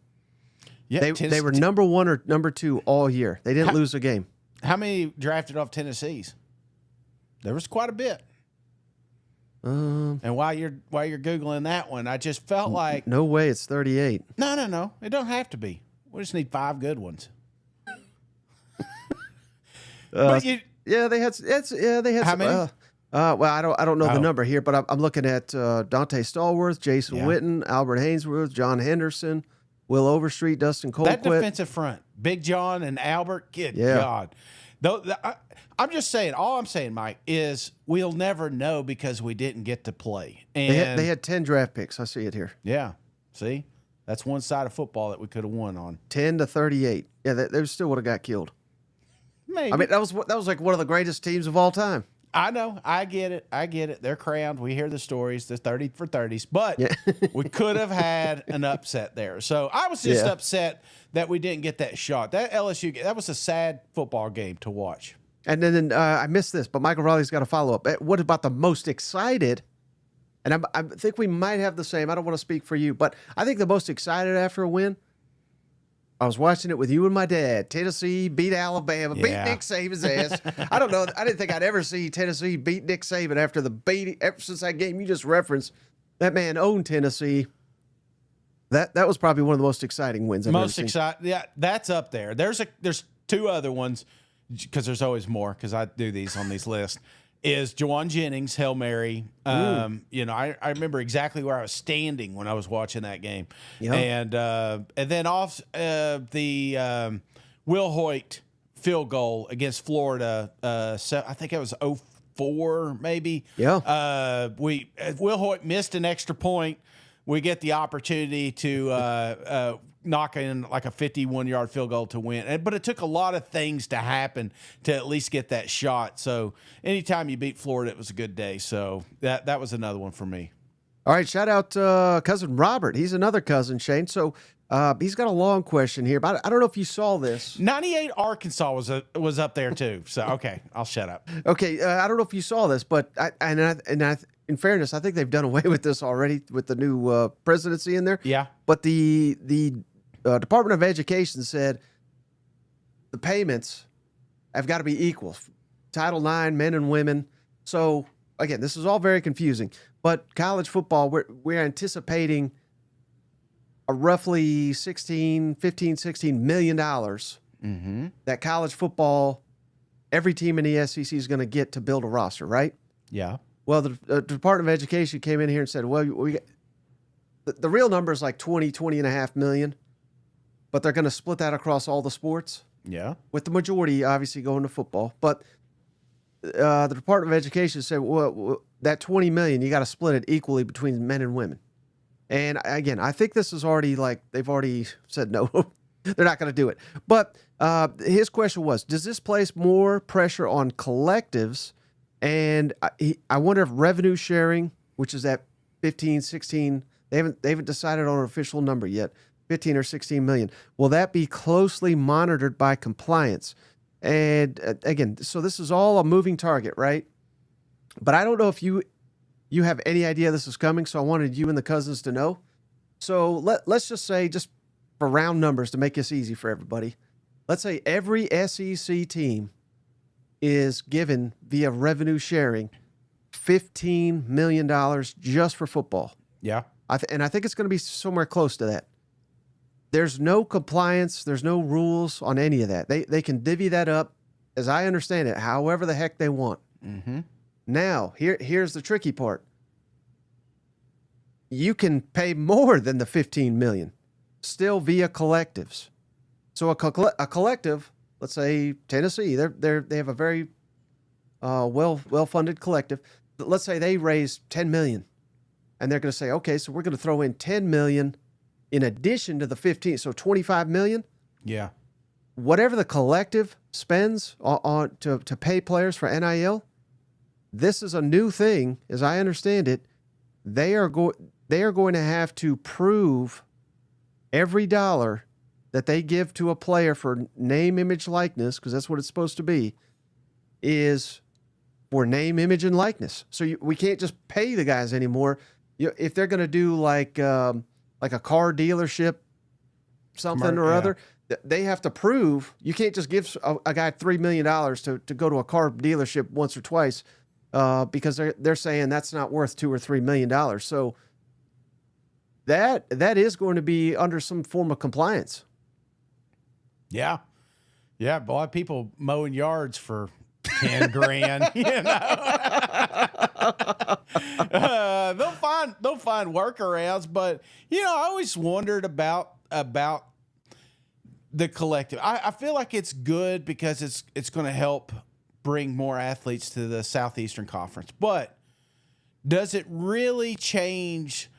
B: Yeah, they were number one or number two all year. They didn't lose a game.
A: How many drafted off Tennessee's? There was quite a bit. And while you're Googling that one, I just felt like...
B: No way it's 38.
A: No. It don't have to be. We just need 5 good ones.
B: Yeah, they had. They had.
A: How
B: some,
A: many?
B: Well, I don't know the number here, but I'm looking at Dante Stallworth, Jason Witten, Albert Hainsworth, John Henderson, Will Overstreet, Dustin Colquitt.
A: That defensive front, Big John and Albert. Good God. I'm just saying. All I'm saying, Mike, is we'll never know because we didn't get to play. And
B: they had 10 draft picks. I see it here.
A: Yeah. See, that's one side of football that we could have won on.
B: 10-38. Yeah, they still would have got killed.
A: Maybe.
B: I mean, that was like one of the greatest teams of all time.
A: I know. I get it. They're crowned. We hear the stories, the 30 for 30s, but we could have had an upset there. So I was just upset that we didn't get that shot. That LSU game, that was a sad football game to watch.
B: And then I missed this, but Michael Riley's got a follow-up. What about the most excited? And I think we might have the same. I don't want to speak for you, but I think the most excited after a win, I was watching it with you and my dad. Tennessee beat Alabama, beat Nick Saban's ass. I don't know. I didn't think I'd ever see Tennessee beat Nick Saban after the beating. Ever since that game you just referenced, that man owned Tennessee. That was probably one of the most exciting wins I've ever seen.
A: Most exciting, yeah, that's up there. There's 2 other ones because there's always more because I do these on these lists. Is Jawan Jennings Hail Mary? You know, I remember exactly where I was standing when I was watching that game, and then off the Will Hoyt field goal against Florida. So I think it was 04 maybe.
B: Yeah.
A: Will Hoyt missed an extra point. We get the opportunity to knock in like a 51-yard field goal to win. But it took a lot of things to happen to at least get that shot. So anytime you beat Florida, it was a good day. So that was another one for me.
B: All right, shout out cousin Robert. He's another cousin, Shane. So he's got a long question here, but I don't know if you saw this.
A: 98 Arkansas was up there too. So okay, I'll shut up.
B: Okay, I don't know if you saw this, but in fairness, I think they've done away with this already with the new presidency in there.
A: Yeah.
B: But the Department of Education said the payments have got to be equal. Title IX, men and women. So again, this is all very confusing. But college football, we're anticipating a roughly $16 million that college football, every team in the SEC is going to get to build a roster, right?
A: Yeah.
B: Well, the Department of Education came in here and said, well, the real number is like 20.5 million, but they're going to split that across all the sports.
A: Yeah. With
B: the majority obviously going to football. But the Department of Education said, well, that 20 million, you got to split it equally between men and women. And again, I think this is already they've already said no, they're not going to do it. But his question was, does this place more pressure on collectives? And I wonder if revenue sharing, which is at 15, 16, they haven't decided on an official number yet, 15 or 16 million. Will that be closely monitored by compliance? And again, so this is all a moving target, right? But I don't know if you have any idea this is coming, so I wanted you and the cousins to know. So let's just say, just for round numbers to make this easy for everybody, let's say every SEC team is given via revenue sharing $15 million just for football.
A: Yeah.
B: And I think it's going to be somewhere close to that. There's no compliance. There's no rules on any of that. They can divvy that up, as I understand it, however the heck they want.
A: Mm-hmm.
B: Now, here's the tricky part. You can pay more than the $15 million, still via collectives. So a collective, let's say Tennessee, they have a very well-funded collective. Let's say they raise $10 million, and they're going to say, okay, so we're going to throw in $10 million in addition to the 15, so $25 million.
A: Yeah.
B: Whatever the collective spends on to pay players for NIL, this is a new thing, as I understand it. They are going to have to prove every dollar that they give to a player for name, image, likeness, because that's what it's supposed to be, is for name, image, and likeness. So we can't just pay the guys anymore. If they're going to do like a car dealership, something or other, they have to prove. You can't just give a guy $3 million to go to a car dealership once or twice because they're saying that's not worth $2 or $3 million. So that is going to be under some form of compliance.
A: Yeah. Yeah, boy, people mowing yards for 10 grand, you know. They'll find workarounds, but you know, I always wondered about the collective. I feel like it's good because it's going to help bring more athletes to the Southeastern Conference. But does it really change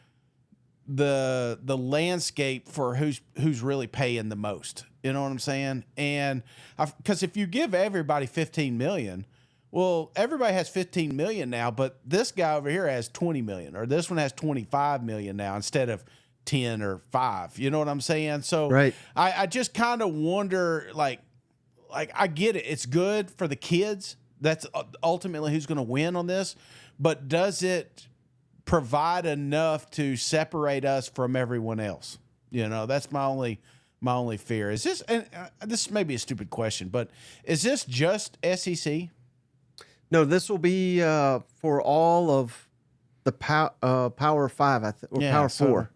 A: the landscape for who's really paying the most? You know what I'm saying? And because if you give everybody 15 million, well, everybody has 15 million now, but this guy over here has 20 million, or this one has 25 million now instead of 10 or 5. You know what I'm saying? So
B: Right.
A: I just kind of wonder, like I get it. It's good for the kids. That's ultimately who's going to win on this. But does it provide enough to separate us from everyone else? You know, that's my only fear. Is this, and this may be a stupid question, but is this just SEC?
B: No, this will be for all of the Power 5, or Power 4.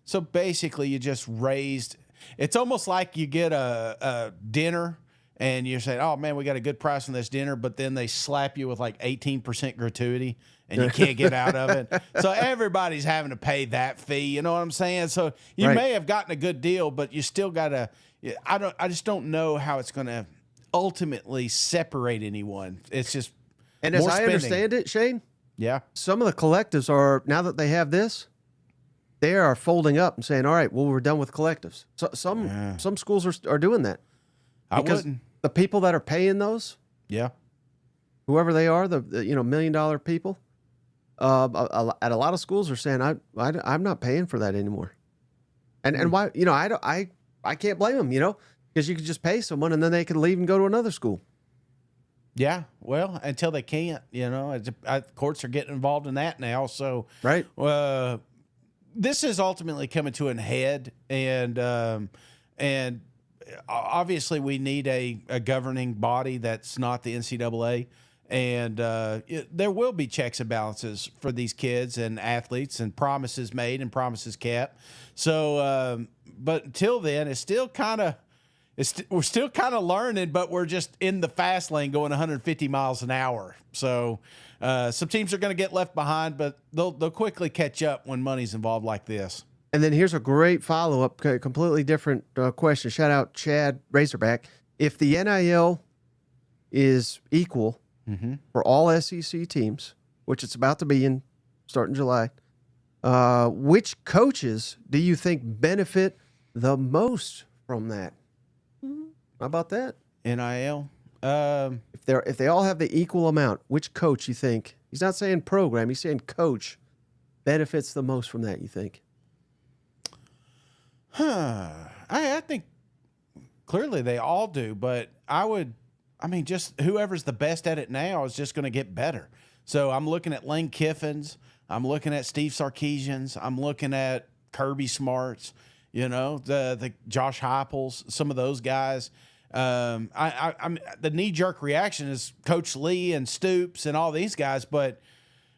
A: So basically, you just raised. It's almost like you get a dinner, and you're saying, "Oh man, we got a good price on this dinner," but then they slap you with like 18% gratuity, and you can't get out of it. So everybody's having to pay that fee. You know what I'm saying? So you
B: Right.
A: may have gotten a good deal, but you still gotta. I just don't know how it's going to ultimately separate anyone. It's just
B: And as
A: more
B: I
A: spending.
B: understand it, Shane,
A: Yeah.
B: some of the collectives are, now that they have this, they are folding up and saying, all right, well, we're done with collectives. So some schools are doing that.
A: I
B: Because
A: wouldn't.
B: the people that are paying those,
A: Yeah.
B: whoever they are, the $1 million people, at a lot of schools are saying, I'm not paying for that anymore. And why, I can't blame them, because you could just pay someone and then they can leave and go to another school.
A: Yeah, well, until they can't, courts are getting involved in that now. So,
B: Right.
A: This is ultimately coming to an head, and obviously we need a governing body that's not the NCAA, and there will be checks and balances for these kids and athletes, and promises made and promises kept. So, but until then, it's still kind of. We're still kind of learning, but we're just in the fast lane going 150 miles an hour. So some teams are going to get left behind, but they'll quickly catch up when money's involved like this.
B: And then here's a great follow-up, completely different question. Shout out Chad Razorback. If the NIL is equal for all SEC teams, which it's about to be starting July, which coaches do you think benefit the most from that? How about that?
A: NIL.
B: If they all have the equal amount, which coach you think? He's not saying program. He's saying coach benefits the most from that. You think?
A: I think clearly they all do, but just whoever's the best at it now is just going to get better. So I'm looking at Lane Kiffin's. I'm looking at Steve Sarkisian's. I'm looking at Kirby Smart's. The Josh Heupels, some of those guys. I'm the knee-jerk reaction is Coach Lee and Stoops and all these guys, but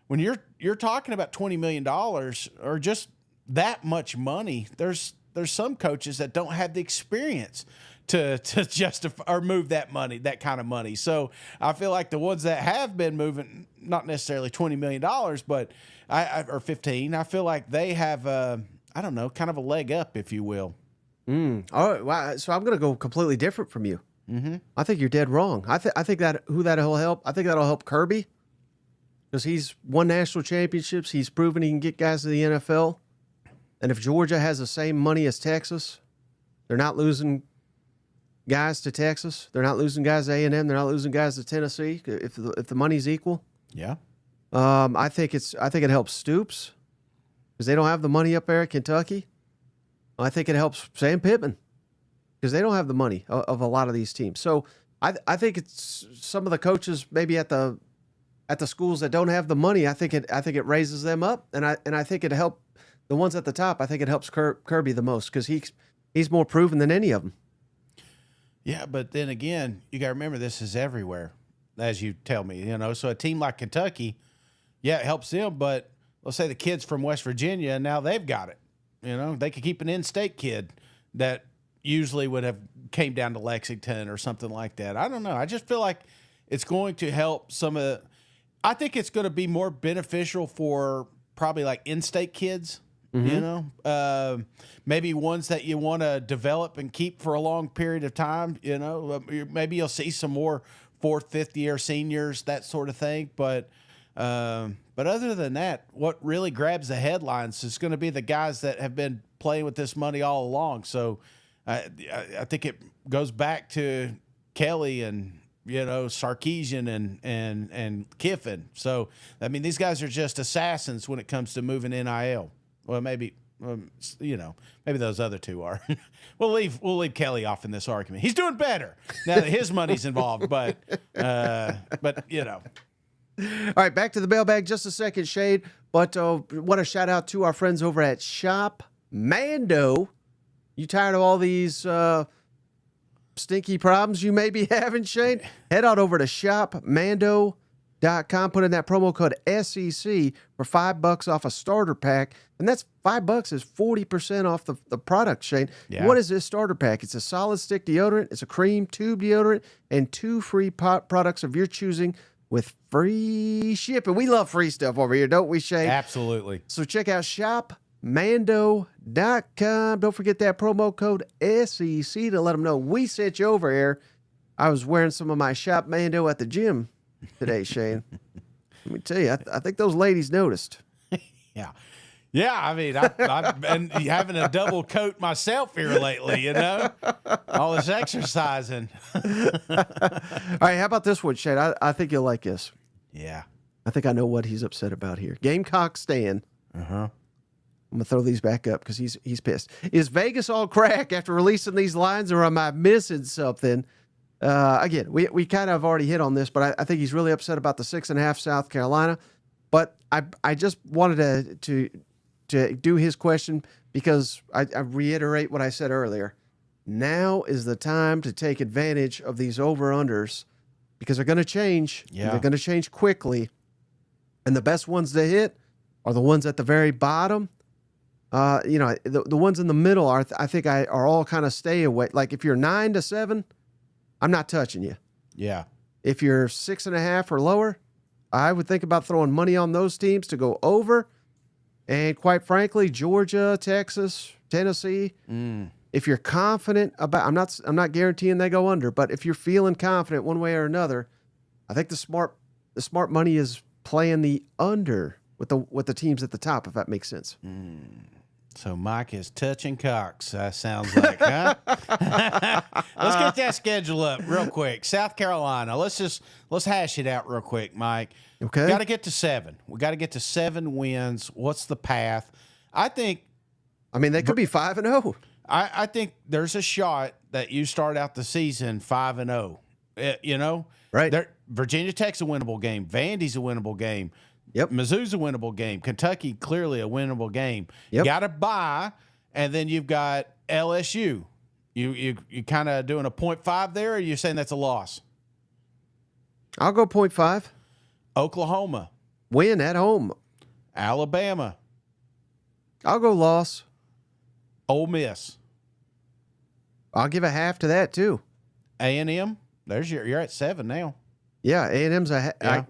A: when you're talking about $20 million or just that much money, there's some coaches that don't have the experience to justify or move that kind of money. So I feel like the ones that have been moving, not necessarily $20 million, but or 15, I feel like they have kind of a leg up, if you will.
B: All right. Wow. So I'm going to go completely different from you.
A: Mm-hmm.
B: I think you're dead wrong. I think that'll help. I think that'll help Kirby because he's won national championships. He's proven he can get guys to the NFL. And if Georgia has the same money as Texas, they're not losing guys to Texas. They're not losing guys to A&M. They're not losing guys to Tennessee. If the money's equal,
A: yeah.
B: I think it helps Stoops because they don't have the money up there at Kentucky. I think it helps Sam Pittman because they don't have the money of a lot of these teams. So I think it's some of the coaches maybe at the schools that don't have the money. I think it raises them up, and I think it help the ones at the top. I think it helps Kirby the most because he's more proven than any of them.
A: Yeah, but then again, you got to remember this is everywhere, as you tell me. So a team like Kentucky, yeah, it helps them. But let's say the kids from West Virginia, and now they've got it. They could keep an in-state kid that usually would have came down to Lexington or something like that. I don't know. I just feel like it's going to help some of I think it's going to be more beneficial for probably like in-state kids, you know, maybe ones that you want to develop and keep for a long period of time, you know, maybe you'll see some more 4th, 5th year seniors, that sort of thing. But other than that, what really grabs the headlines is going to be the guys that have been playing with this money all along. So I think it goes back to Kelly and, you know, Sarkisian and Kiffin. So, I mean, these guys are just assassins when it comes to moving NIL. Well, maybe, you know, maybe those other two are. We'll leave Kelly off in this argument. He's doing better now that his money's involved, but you know.
B: All right, back to the mailbag just a second, Shade. But want to shout out to our friends over at Shop Mando. You tired of all these stinky problems you may be having, Shane? Head on over to shopmando.com. Put in that promo code SEC for $5 off a starter pack. And that's $5 is 40% off the product, Shane. Yeah. What is this starter pack? It's a solid stick deodorant, it's a cream tube deodorant, and 2 free products of your choosing with free shipping. We love free stuff over here, don't we, Shane?
A: Absolutely.
B: So check out shopmando.com. Don't forget that promo code SEC to let them know we sent you over here. I was wearing some of my Shop Mando at the gym today, Shane. Let me tell you, I think those ladies noticed.
A: Yeah. Yeah, I mean, I've been having a double coat myself here lately, you know? All this exercising.
B: All right, how about this one, Shane? I think you'll like this.
A: Yeah.
B: I think I know what he's upset about here. Gamecock Stan.
A: Uh-huh.
B: I'm going to throw these back up because he's pissed. Is Vegas all crack after releasing these lines, or am I missing something? Again, we kind of already hit on this, but I think he's really upset about the 6.5 South Carolina. But I just wanted to do his question because I reiterate what I said earlier. Now is the time to take advantage of these over-unders because they're going to change.
A: Yeah.
B: They're going to change quickly. And the best ones to hit are the ones at the very bottom. You know, the ones in the middle are all kind of stay away. Like if you're 9-7, I'm not touching you.
A: Yeah.
B: If you're 6.5 or lower, I would think about throwing money on those teams to go over. And quite frankly, Georgia, Texas, Tennessee. If you're confident about, I'm not guaranteeing they go under, but if you're feeling confident one way or another, I think the smart money is playing the under with the teams at the top, if that makes sense.
A: So Mike is touching cocks, sounds like, huh? Let's get that schedule up real quick. South Carolina. Let's hash it out real quick, Mike.
B: Okay.
A: Got to get to 7. We got to get to 7 wins. What's the path? I mean,
B: they could be 5-0.
A: I think there's a shot that you start out the season 5-0. You know?
B: Right.
A: Virginia Tech's a winnable game. Vandy's a winnable game.
B: Yep.
A: Mizzou's a winnable game. Kentucky, clearly a winnable game.
B: Yep.
A: Got to bye, and then you've got LSU. You kind of doing a 0.5 there, or are you saying that's a loss?
B: I'll go 0.5.
A: Oklahoma.
B: Win at home.
A: Alabama.
B: I'll go loss.
A: Ole Miss.
B: I'll give a half to that too.
A: A&M. You're at 7 now.
B: Yeah, A&M's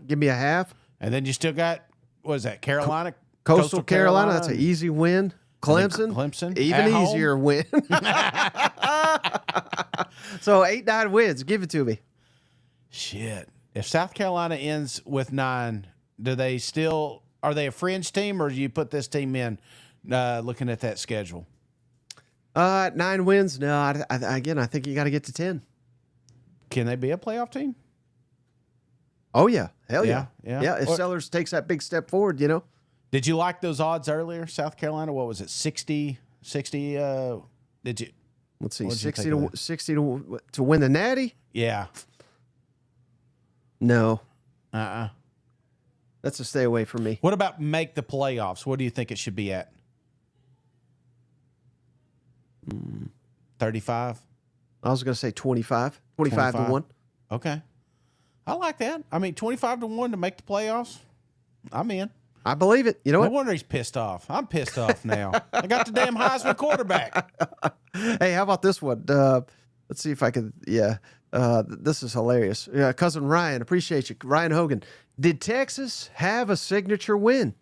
B: give me a half.
A: And then you still got, what is that, Carolina?
B: Coastal Carolina, that's an easy win. Clemson, even easier win. So 8-9 wins. Give it to me.
A: Shit. If South Carolina ends with 9, are they a fringe team, or do you put this team in looking at that schedule?
B: 9 wins. No, I think you got to get to 10.
A: Can they be a playoff team?
B: Oh, yeah. Hell yeah.
A: Yeah.
B: If Sellers takes that big step forward, you know.
A: Did you like those odds earlier? South Carolina, what was it? 60, did you?
B: Let's see. 60 to win the Natty?
A: Yeah.
B: No.
A: That's
B: a stay away from me.
A: What about make the playoffs? What do you think it should be at? 35?
B: I was going to say 25. 25 to 1.
A: Okay. I like that. I mean, 25 to 1 to make the playoffs. I'm in.
B: I believe it. You know
A: No
B: what?
A: wonder he's pissed off. I'm pissed off now. I got the damn Heisman quarterback.
B: Hey, how about this one? Let's see if I can. Yeah, this is hilarious. Yeah, cousin Ryan, appreciate you, Ryan Hogan. Did Texas have a signature win?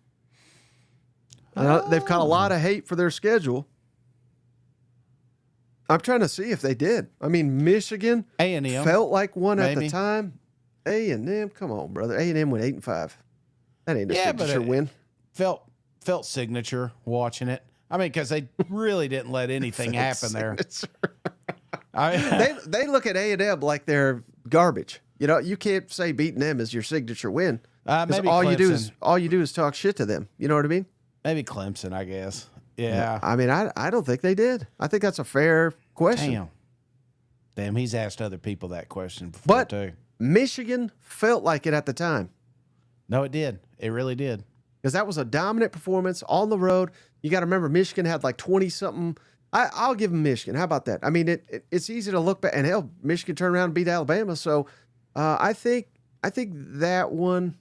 B: They've caught a lot of hate for their schedule. I'm trying to see if they did. I mean, Michigan
A: A&M
B: felt like one at the
A: maybe.
B: time. A&M, come on, brother. A&M went 8-5. That ain't a signature win.
A: Felt signature watching it. I mean, because they really didn't let anything happen there.
B: They look at A&M like they're garbage. You know, you can't say beating them is your signature win.
A: Maybe
B: all
A: Clemson.
B: you do is talk shit to them. You know what I mean?
A: Maybe Clemson, I guess. Yeah.
B: I mean, I don't think they did. I think that's a fair question.
A: Damn, he's asked other people that question before, too.
B: Michigan felt like it at the time.
A: No, it did. It really did.
B: Because that was a dominant performance on the road. You got to remember, Michigan had like 20-something. I'll give them Michigan. How about that? I mean, it's easy to look back. And, hell, Michigan turned around and beat Alabama. So I think that one,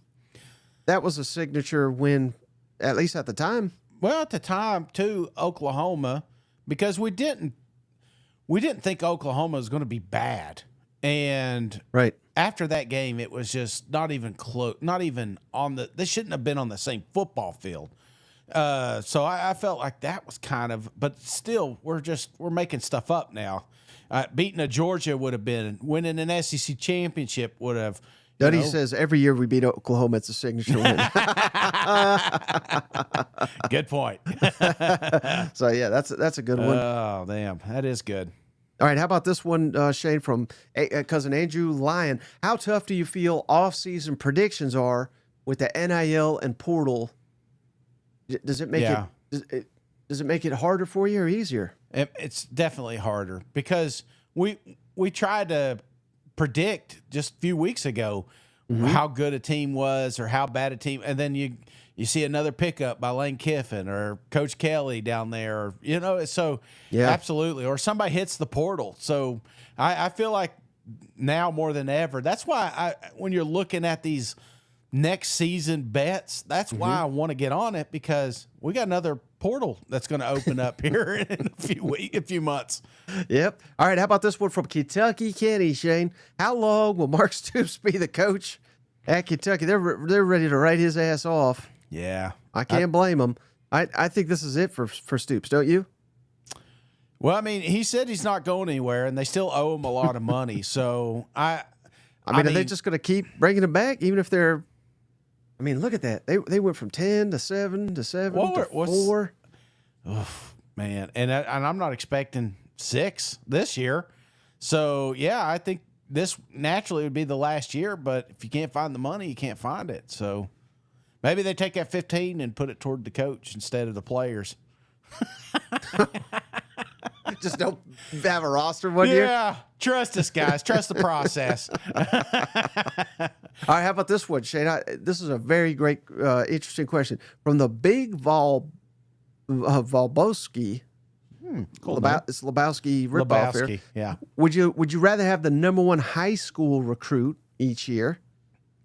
B: that was a signature win, at least at the time.
A: Well, at the time, too, Oklahoma, because we didn't think Oklahoma was going to be bad. And
B: right
A: after that game, it was just not even close, not even on the – they shouldn't have been on the same football field. So I felt like that was kind of – but still, we're making stuff up now. Beating a Georgia would have been – winning an SEC championship would have –
B: Duddy says every year we beat Oklahoma, it's a signature win.
A: Good point.
B: So, yeah, that's a good one.
A: Oh, damn. That is good.
B: All right, how about this one, Shane, from cousin Andrew Lyon? How tough do you feel off-season predictions are with the NIL and portal? Does it make does it make it harder for you or easier?
A: It's definitely harder because we tried to predict just a few weeks ago how good a team was or how bad a team, and then you see another pickup by Lane Kiffin or Coach Kelly down there, or, you know, so absolutely, or somebody hits the portal. So I feel like now more than ever, that's why when you're looking at these next season bets, that's why I want to get on it, because we got another portal that's going to open up here in a few months.
B: Yep. All right. How about this one from Kentucky Kenny, Shane? How long will Mark Stoops be the coach at Kentucky? They're ready to write his ass off.
A: Yeah.
B: I can't blame him. I think this is it for Stoops, don't you?
A: Well, I mean, he said he's not going anywhere, and they still owe him a lot of money. So I mean,
B: are they just going to keep bringing him back, even if they're? I mean, look at that. They went from 10 to 7 to 7 to 4.
A: Oh, man. And I'm not expecting 6 this year. So, yeah, I think this naturally would be the last year. But if you can't find the money, you can't find it. So maybe they take that 15 and put it toward the coach instead of the players.
B: Just don't have a roster one year.
A: Yeah, trust us, guys. Trust the process.
B: All right, how about this one, Shane? This is a very great, interesting question from the Big Valbowski.
A: Cool,
B: It's Lebowski ripoff here.
A: Yeah.
B: Would you rather have the number one high school recruit each year,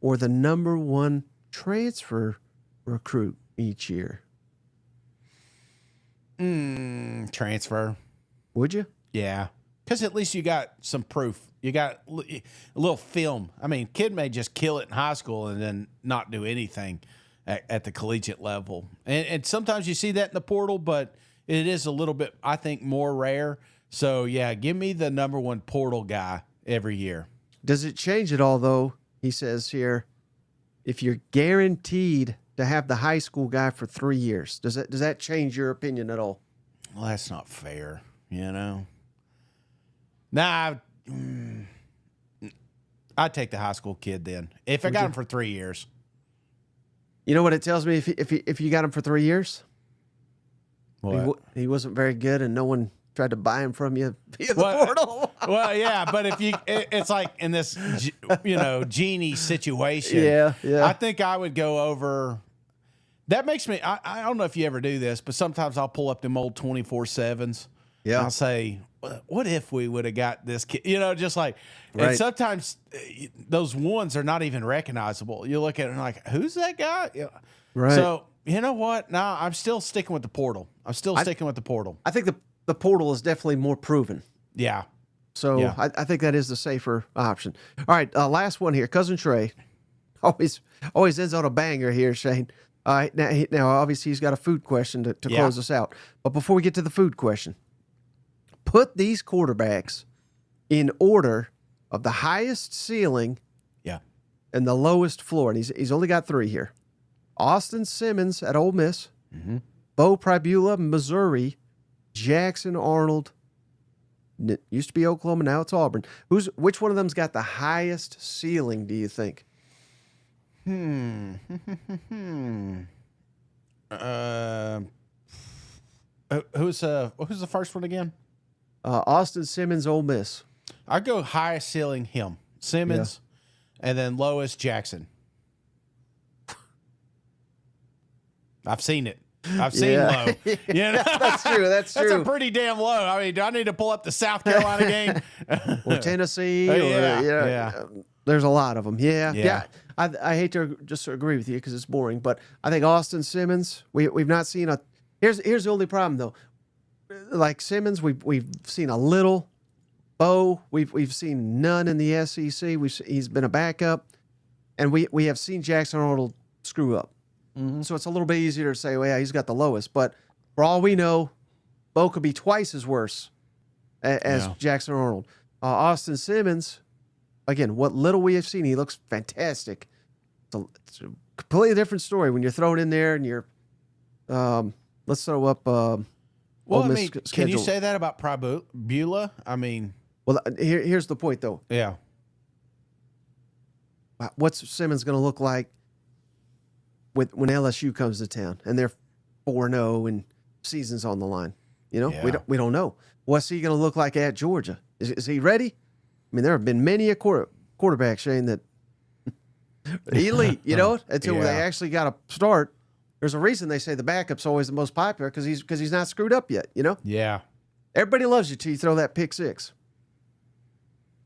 B: or the number one transfer recruit each year?
A: Transfer.
B: Would you?
A: Yeah. Because at least you got some proof. You got a little film. I mean, kid may just kill it in high school and then not do anything at the collegiate level. And sometimes you see that in the portal, but it is a little bit, I think, more rare. So, yeah, give me the number one portal guy every year.
B: Does it change at all, though? He says here, if you're guaranteed to have the high school guy for 3 years, does that change your opinion at all?
A: Well, that's not fair, you know. Nah, I'd take the high school kid then if I got him for 3 years.
B: You know what it tells me if you got him for 3 years?
A: What?
B: He wasn't very good, and no one tried to buy him from you via the portal.
A: Well, yeah, but it's like in this, genie situation.
B: Yeah.
A: I think I would go over. That makes me. I don't know if you ever do this, but sometimes I'll pull up them old 24/7s.
B: Yeah.
A: I'll say, what if we would have got this kid? Just like,
B: right.
A: And sometimes those ones are not even recognizable. You look at it and like, who's that guy?
B: Right.
A: So, you know what? No, I'm still sticking with the portal. I'm still sticking with the portal.
B: I think the portal is definitely more proven.
A: Yeah.
B: So
A: Yeah.
B: I think that is the safer option. All right, last one here. Cousin Trey always ends on a banger here, Shane. All right, now obviously he's got a food question to close us out. But before we get to the food question, put these quarterbacks in order of the highest ceiling and the lowest floor. And he's only got 3 here. Austin Simmons at Ole Miss, Beau Pribula, Missouri, Jackson Arnold, used to be Oklahoma, now it's Auburn. Which one of them's got the highest ceiling, do you think?
A: Who's the first one again?
B: Austin Simmons, Ole Miss.
A: I go highest ceiling him, Simmons, and then lowest Jackson. I've seen it. I've seen low. You know?
B: That's true. That's true.
A: That's a pretty damn low. I mean, do I need to pull up the South Carolina game?
B: Or Tennessee.
A: Yeah.
B: There's a lot of them. Yeah. I hate to just agree with you because it's boring, but I think Austin Simmons, we've not seen a. Here's the only problem though. Like Simmons, we've seen a little. Beau, we've seen none in the SEC. He's been a backup, and we have seen Jackson Arnold screw up. So it's a little bit easier to say, well, yeah, he's got the lowest. But for all we know, Beau could be twice as worse as Jackson Arnold. Austin Simmons, again, what little we have seen, he looks fantastic. It's a completely different story when you're thrown in there and you're, let's throw up.
A: Well, I mean, can you say that about Pribula? I mean,
B: well, here's the point, though.
A: Yeah.
B: What's Simmons going to look like when LSU comes to town and they're 4-0 and season's on the line? You know, we don't know. What's he going to look like at Georgia? Is he ready? I mean, there have been many a quarterback, Shane, that elite, you know, until they actually got to start. There's a reason they say the backup's always the most popular because he's not screwed up yet, you know?
A: Yeah.
B: Everybody loves you till you throw that pick 6.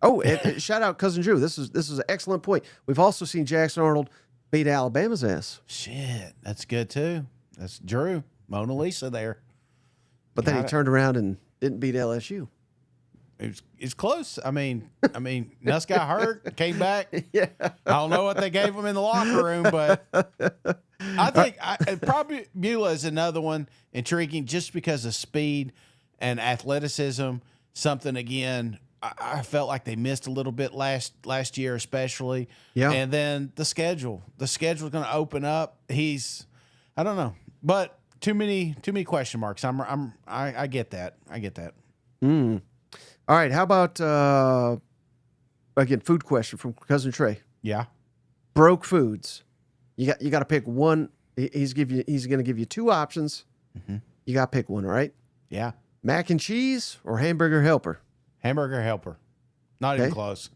B: Oh, and shout out Cousin Drew. This is an excellent point. We've also seen Jackson Arnold beat Alabama's ass.
A: Shit, that's good too. That's Drew, Mona Lisa there.
B: But then he turned around and didn't beat LSU.
A: It's close. I mean, Nuss got hurt, came back.
B: Yeah.
A: I don't know what they gave him in the locker room, but I think probably Beulah is another one intriguing just because of speed and athleticism. Something again, I felt like they missed a little bit last year, especially.
B: Yeah.
A: And then the schedule's going to open up. I don't know, but too many question marks. I get that.
B: All right. How about again, food question from Cousin Trey.
A: Yeah.
B: Broke foods. You got to pick one. He's going to give you 2 options. You got to pick one, all right?
A: Yeah.
B: Mac and cheese or hamburger helper?
A: Hamburger helper. Not even close.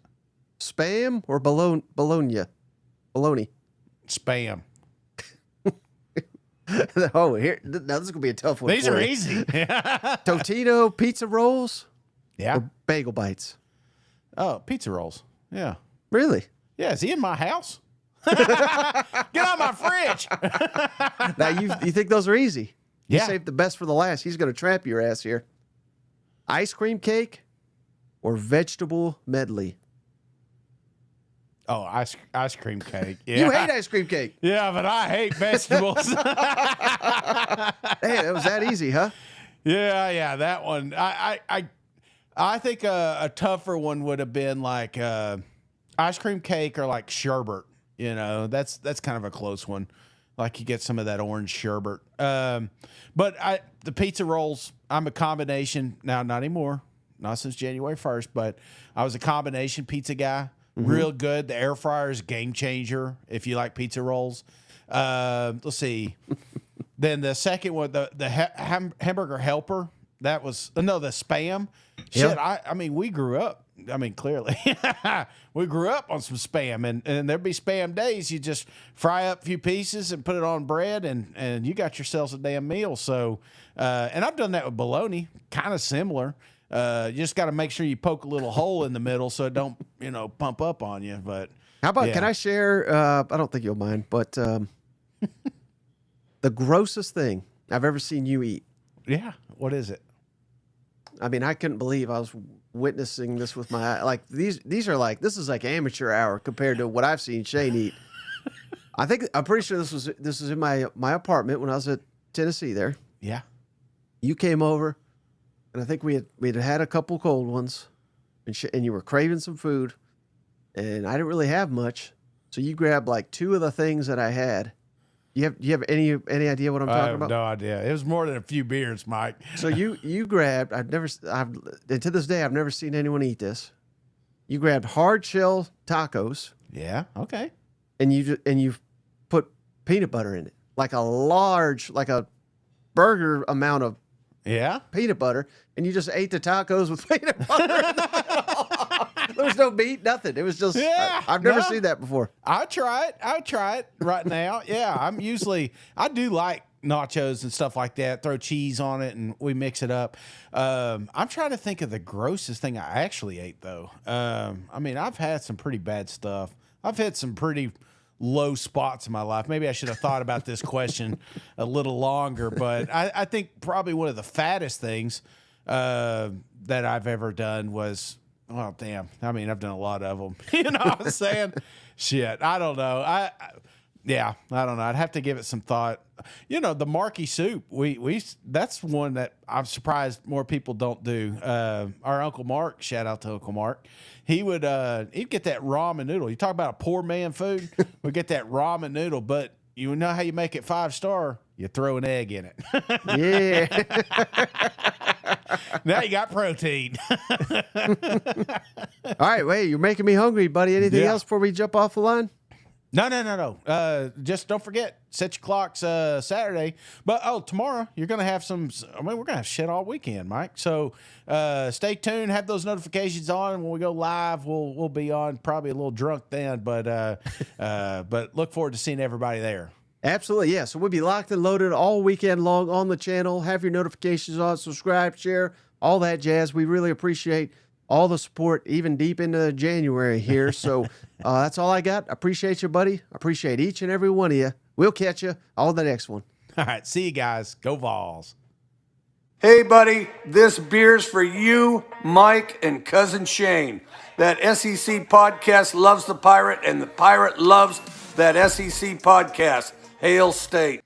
B: Spam or bologna? Bologna.
A: Spam.
B: Oh, now this is gonna be a tough one.
A: These are easy.
B: Totino pizza rolls.
A: Yeah.
B: Or bagel bites.
A: Oh, pizza rolls. Yeah.
B: Really?
A: Yeah. Is he in my house? Get out my fridge.
B: Now you think those are easy? You
A: Yeah.
B: saved the best for the last. He's gonna trap your ass here. Ice cream cake or vegetable medley?
A: Oh, ice cream cake. Yeah.
B: You hate ice cream cake.
A: Yeah, but I hate vegetables.
B: Hey, that was that easy, huh?
A: Yeah, that one. I think a tougher one would have been like ice cream cake or like sherbet. You know, that's kind of a close one. Like you get some of that orange sherbet. But the pizza rolls, I'm a combination now. Not anymore. Not since January 1st. But I was a combination pizza guy. Real good. The air fryer is a game changer if you like pizza rolls. Let's see. Then the second one, the hamburger helper. That was the Spam. Shit, I mean, we grew up. I mean, clearly, we grew up on some Spam, and there'd be Spam days. You just fry up a few pieces and put it on bread, and you got yourselves a damn meal. So, and I've done that with bologna, kind of similar. You just got to make sure you poke a little hole in the middle so it don't, pump up on you. But
B: how about, can I share, I don't think you'll mind, but the grossest thing I've ever seen you eat.
A: Yeah. What is it?
B: I mean, I couldn't believe I was witnessing this with my eye. Like these are like, this is like amateur hour compared to what I've seen Shane eat. I'm pretty sure this was in my apartment when I was at Tennessee there.
A: Yeah.
B: You came over, and I think we'd had a couple cold ones, and you were craving some food, and I didn't really have much, so you grabbed like two of the things that I had. You have any idea what I'm talking about?
A: I have no idea. It was more than a few beers, Mike.
B: So you grabbed. And to this day I've never seen anyone eat this. You grabbed hard shell tacos.
A: Yeah. Okay.
B: And you put peanut butter in it, like a burger amount of peanut butter, and you just ate the tacos with peanut butter. There was no meat, nothing. It was just I've never seen that before.
A: I'll try it right now. Yeah, I do like nachos and stuff like that. Throw cheese on it and we mix it up. I'm trying to think of the grossest thing I actually ate though. I mean, I've had some pretty bad stuff. I've had some pretty low spots in my life. Maybe I should have thought about this question a little longer, but I think probably one of the fattest things that I've ever done was, well, damn. I mean, I've done a lot of them. You know what I'm saying? Shit. I don't know. I don't know. I'd have to give it some thought. You know, the Marky soup. That's one that I'm surprised more people don't do. Our Uncle Mark, shout out to Uncle Mark. He'd get that ramen noodle. You talk about a poor man food. We get that ramen noodle, but you know how you make it 5-star? You throw an egg in it.
B: Yeah.
A: Now you got protein.
B: All right, wait, you're making me hungry, buddy. Anything else before we jump off the line?
A: No. Just don't forget, set your clocks Saturday. But, tomorrow you're going to have we're going to have shit all weekend, Mike. So stay tuned. Have those notifications on. When we go live, we'll be on, probably a little drunk then. But look forward to seeing everybody there.
B: Absolutely, yeah. So we'll be locked and loaded all weekend long on the channel. Have your notifications on, subscribe, share, all that jazz. We really appreciate all the support, even deep into January here. So that's all I got. Appreciate you, buddy. Appreciate each and every one of you. We'll catch you on the next one.
A: All right, see you guys. Go Vols.
C: Hey, buddy, this beer's for you, Mike, and Cousin Shane. That SEC podcast loves the Pirate, and the Pirate loves that SEC podcast. Hail State.